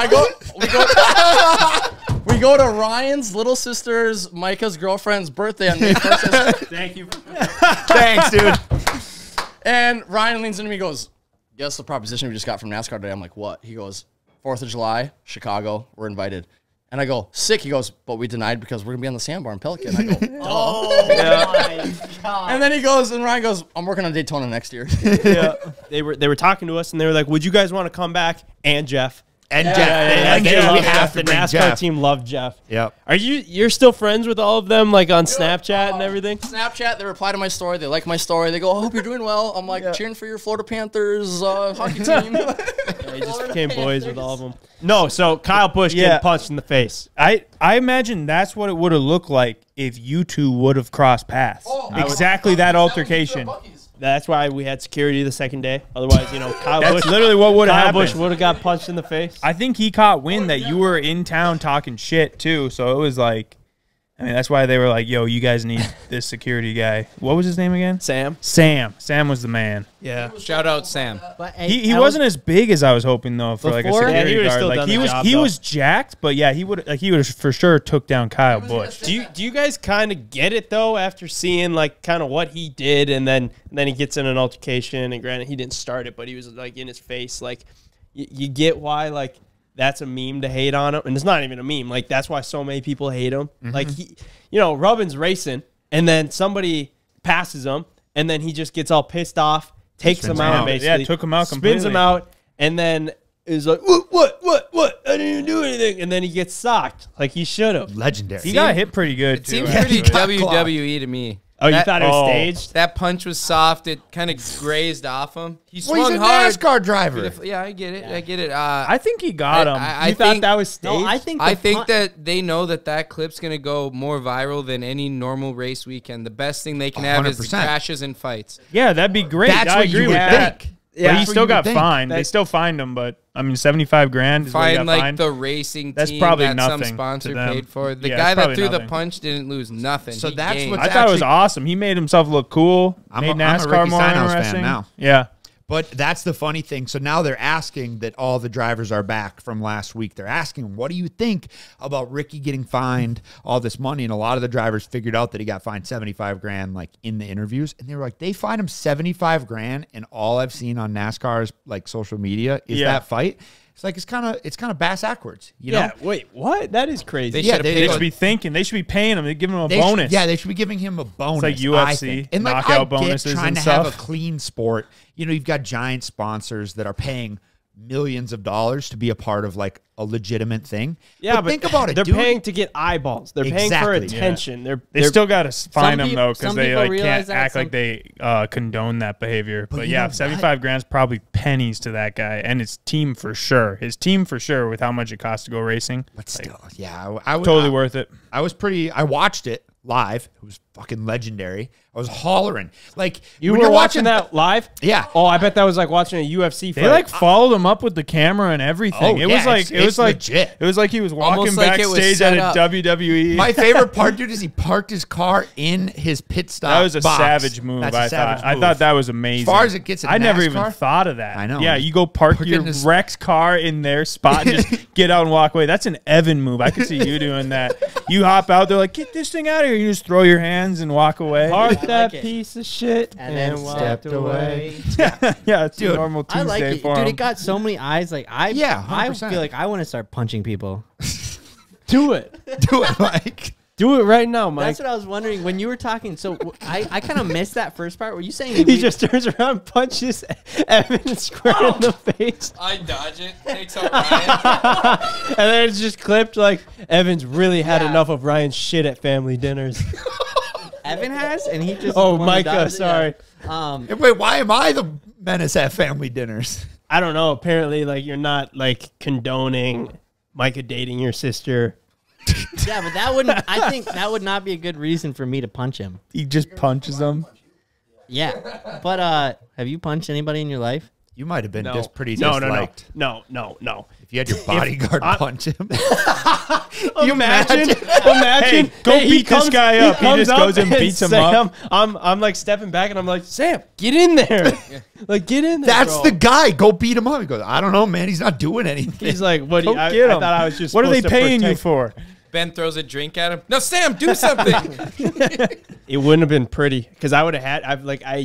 We go to Ryan's little sister's, Micah's girlfriend's birthday on May 1st. Thank you. Thanks, dude. And Ryan leans into me and goes, guess the proposition we just got from NASCAR today. I'm like, what? He goes, 4th of July, Chicago, we're invited. And I go, sick. He goes, but we denied because we're going to be on the sandbar in Pelican. I go, Oh my god! and then he goes, and Ryan goes, I'm working on Daytona next year. Yeah. They were talking to us and they were like, would you guys want to come back? And Jeff. And Jeff. They we loved have Jeff. to The bring NASCAR Jeff. team loved Jeff. Yep. Are you're still friends with all of them, like on Snapchat and everything? Snapchat, they reply to my story. They like my story. They go, I hope you're doing well. I'm like, cheering for your Florida Panthers hockey team. They just became boys with all of them. No, so Kyle Busch getting punched in the face. I imagine that's what it would have looked like if you two would have crossed paths. Exactly that altercation. That's why we had security the second day. Otherwise, Kyle That's Busch literally what would have Kyle happened. Busch would have got punched in the face. I think he caught wind that you were in town talking shit too. So it was like, I mean, that's why they were like, yo, you guys need this security guy. What was his name again? Sam. Sam was the man. Yeah. Shout out Sam. But He wasn't as big as I was hoping though for like a Before- security Yeah, he would've guard. still Like done he the was job, he though. was jacked, but yeah, he would have for sure took down Kyle Busch. Do you guys kind of get it though after seeing like kind of what he did and then he gets in an altercation and granted he didn't start it but he was like in his face like you get why like that's a meme to hate on him and it's not even a meme like that's why so many people hate him like he Rubin's racing and then somebody passes him and then he just gets all pissed off takes him out basically took him out spins completely. him out and then is like what I didn't even do anything and then he gets socked like he should have. Legendary. He got hit pretty good It too. seems actually. pretty WWE to me. Oh, you That- thought it was staged? That punch was soft. It kind of grazed off him. He Well, swung he's a hard. NASCAR driver. Yeah, I get it. I get it. I think he got him. You thought that was staged? No, I think I the think pun- that they know that clip's going to go more viral than any normal race weekend. The best thing they can have is 100%. crashes and fights. Yeah, that'd be great. That's I what agree you with would that. think. But Yeah, he that's still what you got would think. fined. They still fined him, but I mean, 75 grand is what he Find got like fined. the racing That's team probably that some nothing sponsor to them. paid for. The Yeah, guy it's that probably threw the nothing. punch didn't lose nothing. So He that's gained. what- I thought it was actually- awesome. He made himself look cool. I'm made a NASCAR Ricky more Stenhouse fan interesting. now. Yeah. But that's the funny thing. So now they're asking that all the drivers are back from last week. They're asking, what do you think about Ricky getting fined all this money? And a lot of the drivers figured out that he got fined 75 grand like in the interviews. And they were like, they fined him 75 grand. And all I've seen on NASCAR's like social media is that fight. It's like, it's kind of bass backwards, you know? Wait, what? That is crazy. They Yeah, should've they- They paid should be thinking. They should be paying him. They're giving him a They should- bonus. yeah, they should be giving him a bonus. like I UFC, think. And like, knockout I get bonuses trying and to have a stuff. clean sport. You know, you've got giant sponsors that are paying millions of dollars to be a part of like a legitimate thing. Yeah, but think about it. They're dude. paying to get eyeballs. They're paying for Exactly. attention. They They're still got to fine him though, because some they people like realize can't that, act some- like they condone that behavior. But you yeah, know 75 grand's probably pennies to that guy and his team for sure. His team for sure with how much it costs to go racing. But still, yeah, I was Totally worth it. I watched it live. It was fucking legendary. I was hollering. Like You when were you're watching that live? Yeah. Oh, I bet that was like watching a UFC fight. They like followed him up with the camera and everything. Oh, It yeah, was like it's legit. It was like he was walking Almost like it was backstage set at a up. WWE. My favorite part, dude, is he parked his car in his pit stop. That was a box. savage move. That's a I savage thought. I move. thought that was amazing. As far as it gets in I never even NASCAR? thought of that. I know. Yeah, you go park Park your in his- Rex car in their spot and just get out and walk away. That's an Evan move. I could see you doing that. You hop out there like, get this thing out of here. You just throw your hands and walk away. Park that it. piece of shit and then walked stepped away. Yeah, it's Dude, a normal Tuesday I like it, for dude. him. It got so many eyes. Like I 100%. feel like I want to start punching people. Do it. Do it, Mike. Do it right now, Mike. That's what I was wondering when you were talking. So I kind of missed that first part. Were you saying He just turns around and punches Evan square in the face. I dodge it. Takes out Ryan. And then it's just clipped like Evan's really had enough of Ryan's shit at family dinners. Evan has, and he just Oh, wanted to Micah, dodge it? sorry. Yeah. Wait, why am I the menace at family dinners? I don't know. Apparently, like you're not like condoning Micah dating your sister. Yeah, but that wouldn't. I think that would not be a good reason for me to punch him. He just punches them. Yeah, but have you punched anybody in your life? You might have been No. just pretty No. disliked. No. If you had your bodyguard punch him. You imagine? Hey, go beat this guy up. He comes just goes and up beats him Sam, up. I'm like stepping back and I'm like, Sam, get in there. Like, get in there. That's bro. the guy. Go beat him up. He goes, I don't know, man. He's not doing anything. He's like, what do Go you, I get him. thought I was just What are they supposed to paying you protect- for? Ben throws a drink at him. No, Sam, do something. It wouldn't have been pretty because I would have had. I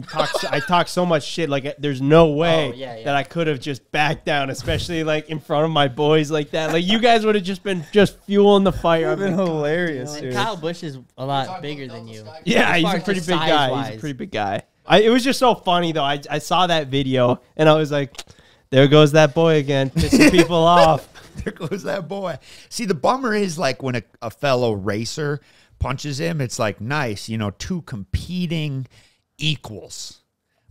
talk so much shit. Like there's no way that I could have just backed down, especially like in front of my boys like that. Like you guys would have just been fueling the fire. It's been hilarious, And dude. Kyle Busch is a lot bigger than you. Yeah, As he's far a as pretty just big guy. size-wise. He's a pretty big guy. It was just so funny though. I saw that video and I was like, there goes that boy again, pissing people off. There goes that boy. See, the bummer is like when a fellow racer punches him, it's like nice, you know, two competing equals.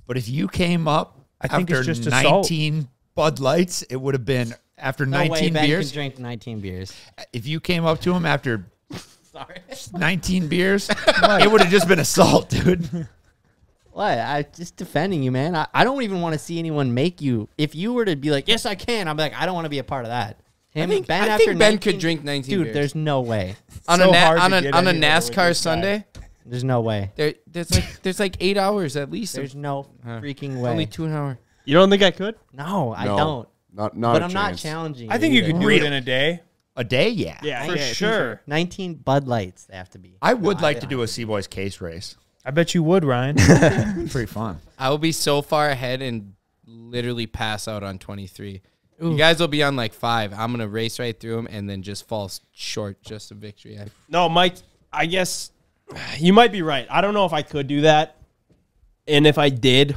But if you came up I think after it's just assault. 19 Bud Lights, it would have been after No way 19 Ben beers. can drink 19 beers. If you came up to him after Sorry. 19 beers, it would have just been assault, dude. What? I just defending you, man. I don't even want to see anyone make you. If you were to be like, yes, I can, I'm like, I don't want to be a part of that. I think Ben could drink 19 Dude, beers. there's no way. on so a hard to on a get on a anywhere with NASCAR this guy. Sunday. There's no way. There's like 8 hours at least. There's no freaking way. only 2 hours. You don't think I could? No, I No, don't. Not But a I'm not chance. challenging. I think you either. could do it in a day. A day, yeah. Yeah, For sure. 19 Bud Lights they have to be. I would like to do a C-Boys case race. I bet you would, Ryan. Pretty fun. I will be so far ahead and literally pass out on 23. You guys will be on like 5. I'm gonna race right through them and then just fall short just of victory. No, Mike, I guess you might be right. I don't know if I could do that. And if I did,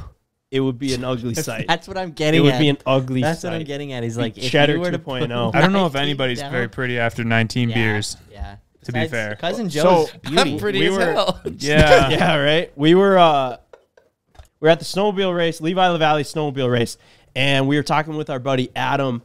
it would be an ugly sight. That's what I'm It getting would at. be an ugly That's sight. what I'm getting at. He's like, if Cheddar you were to 2.0. I don't know if 19 anybody's down- very pretty after 19 beers. Yeah. To be fair. Cousin Joe's beauty. I'm pretty we as were- hell. Yeah. Yeah, right. We were at the snowmobile race, Levi Valley snowmobile race, and we were talking with our buddy Adam,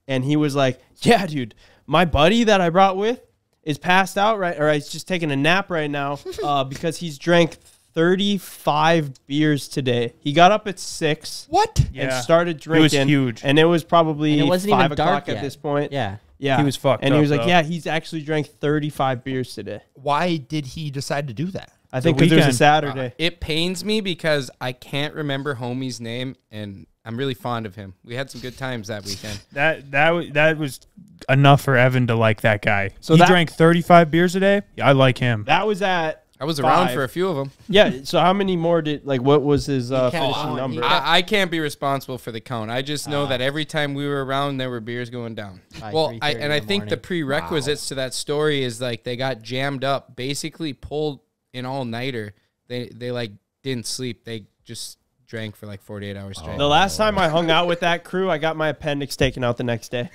and he was like, "Yeah, dude, my buddy that I brought with is passed out right, or he's just taking a nap right now because he's drank 35 beers today. He got up at 6 What? and Yeah. started It was drinking, huge. and it was probably And it wasn't 5 even dark o'clock yet. at this point. Yeah. Yeah, He was fucked and he up, was like, though. "Yeah, he's actually drank 35 beers today." Why did he decide to do that? I think because it was a weekend. Saturday. It pains me because I can't remember homie's name, and I'm really fond of him. We had some good times that weekend. That was enough for Evan to like that guy. So So he that- drank 35 beers a day. I like him. That was at I was around 5. for a few of them. Yeah. So how many more what was his counted finishing one. number? I can't be responsible for the count. I just know that every time we were around, there were beers going down. By Well, 3:30 I in the think the morning. prerequisites to that story is like they got jammed up, basically pulled an all-nighter. They like didn't sleep. They just drank for like 48 hours straight. The last time I hung out with that crew, I got my appendix taken out the next day.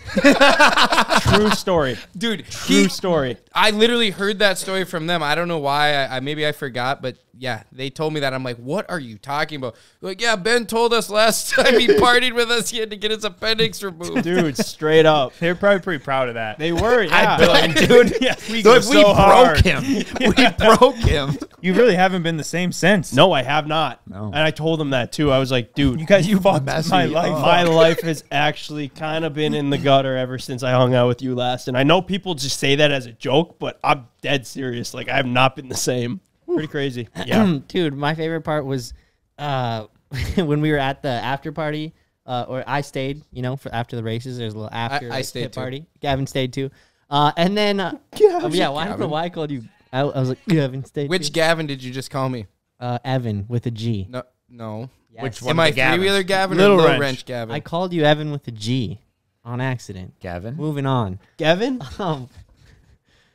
True story. Dude, True story. I literally heard that story from them. I don't know why. I maybe I forgot, but yeah, they told me that. I'm like, what are you talking about? Like, yeah, Ben told us last time he partied with us, he had to get his appendix removed. Dude, straight up. They were probably pretty proud of that. They were, yeah. Dude, yeah, we so go if we so hard. broke him, we broke him. You really haven't been the same since. No, I have not. No. And I told them that too. I was like, dude, You guys, you fucked messed my me life. up. my life has actually kind of been in the gutter ever since I hung out with you last. And I know people just say that as a joke, but I'm dead serious. Like, I have not been the same. Pretty crazy. Yeah. Dude, my favorite part was when we were at the after party, or I stayed, for after the races. There's a little after I stayed pit too. party. Gavin stayed too. And then, yeah, why I called you? I was like, Gavin stayed Which too. Gavin did you just call me? Evan with a G. No. Yes. Which one? Am I of the Gavins? three-wheeler Gavin Little or Little Wrench. Wrench Gavin? I called you Evan with a G on accident. Gavin? Moving on. Kevin, Um,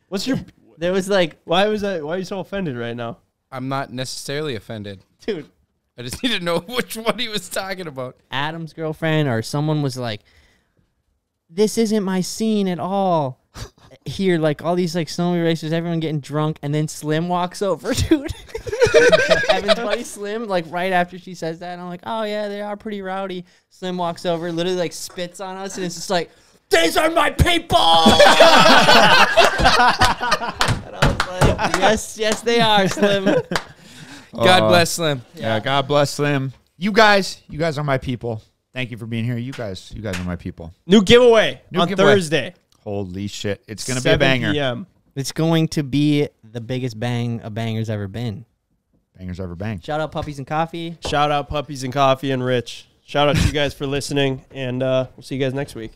what's your, there was like, why are you so offended right now? I'm not necessarily offended. dude, I just need to know which one he was talking about. Adam's girlfriend or someone was like, this isn't my scene at all. Here, like all these like snowy racers, everyone getting drunk, and then Slim walks over, dude. Evan's buddy Slim, like right after she says that, and I'm like, oh yeah, they are pretty rowdy. Slim walks over, literally like spits on us, and it's just like, these are my people. And I was like, yes, they are, Slim. God bless Slim. Yeah, God bless Slim. You guys are my people. Thank you for being here. You guys are my people. New giveaway New on giveaway. Thursday. Holy shit. It's going to be a 7 banger. PM. It's going to be the biggest bang a banger's ever been. Bangers ever bang. Shout out Puppies and Coffee. Shout out Puppies and Coffee and Rich. Shout out to you guys for listening, and we'll see you guys next week.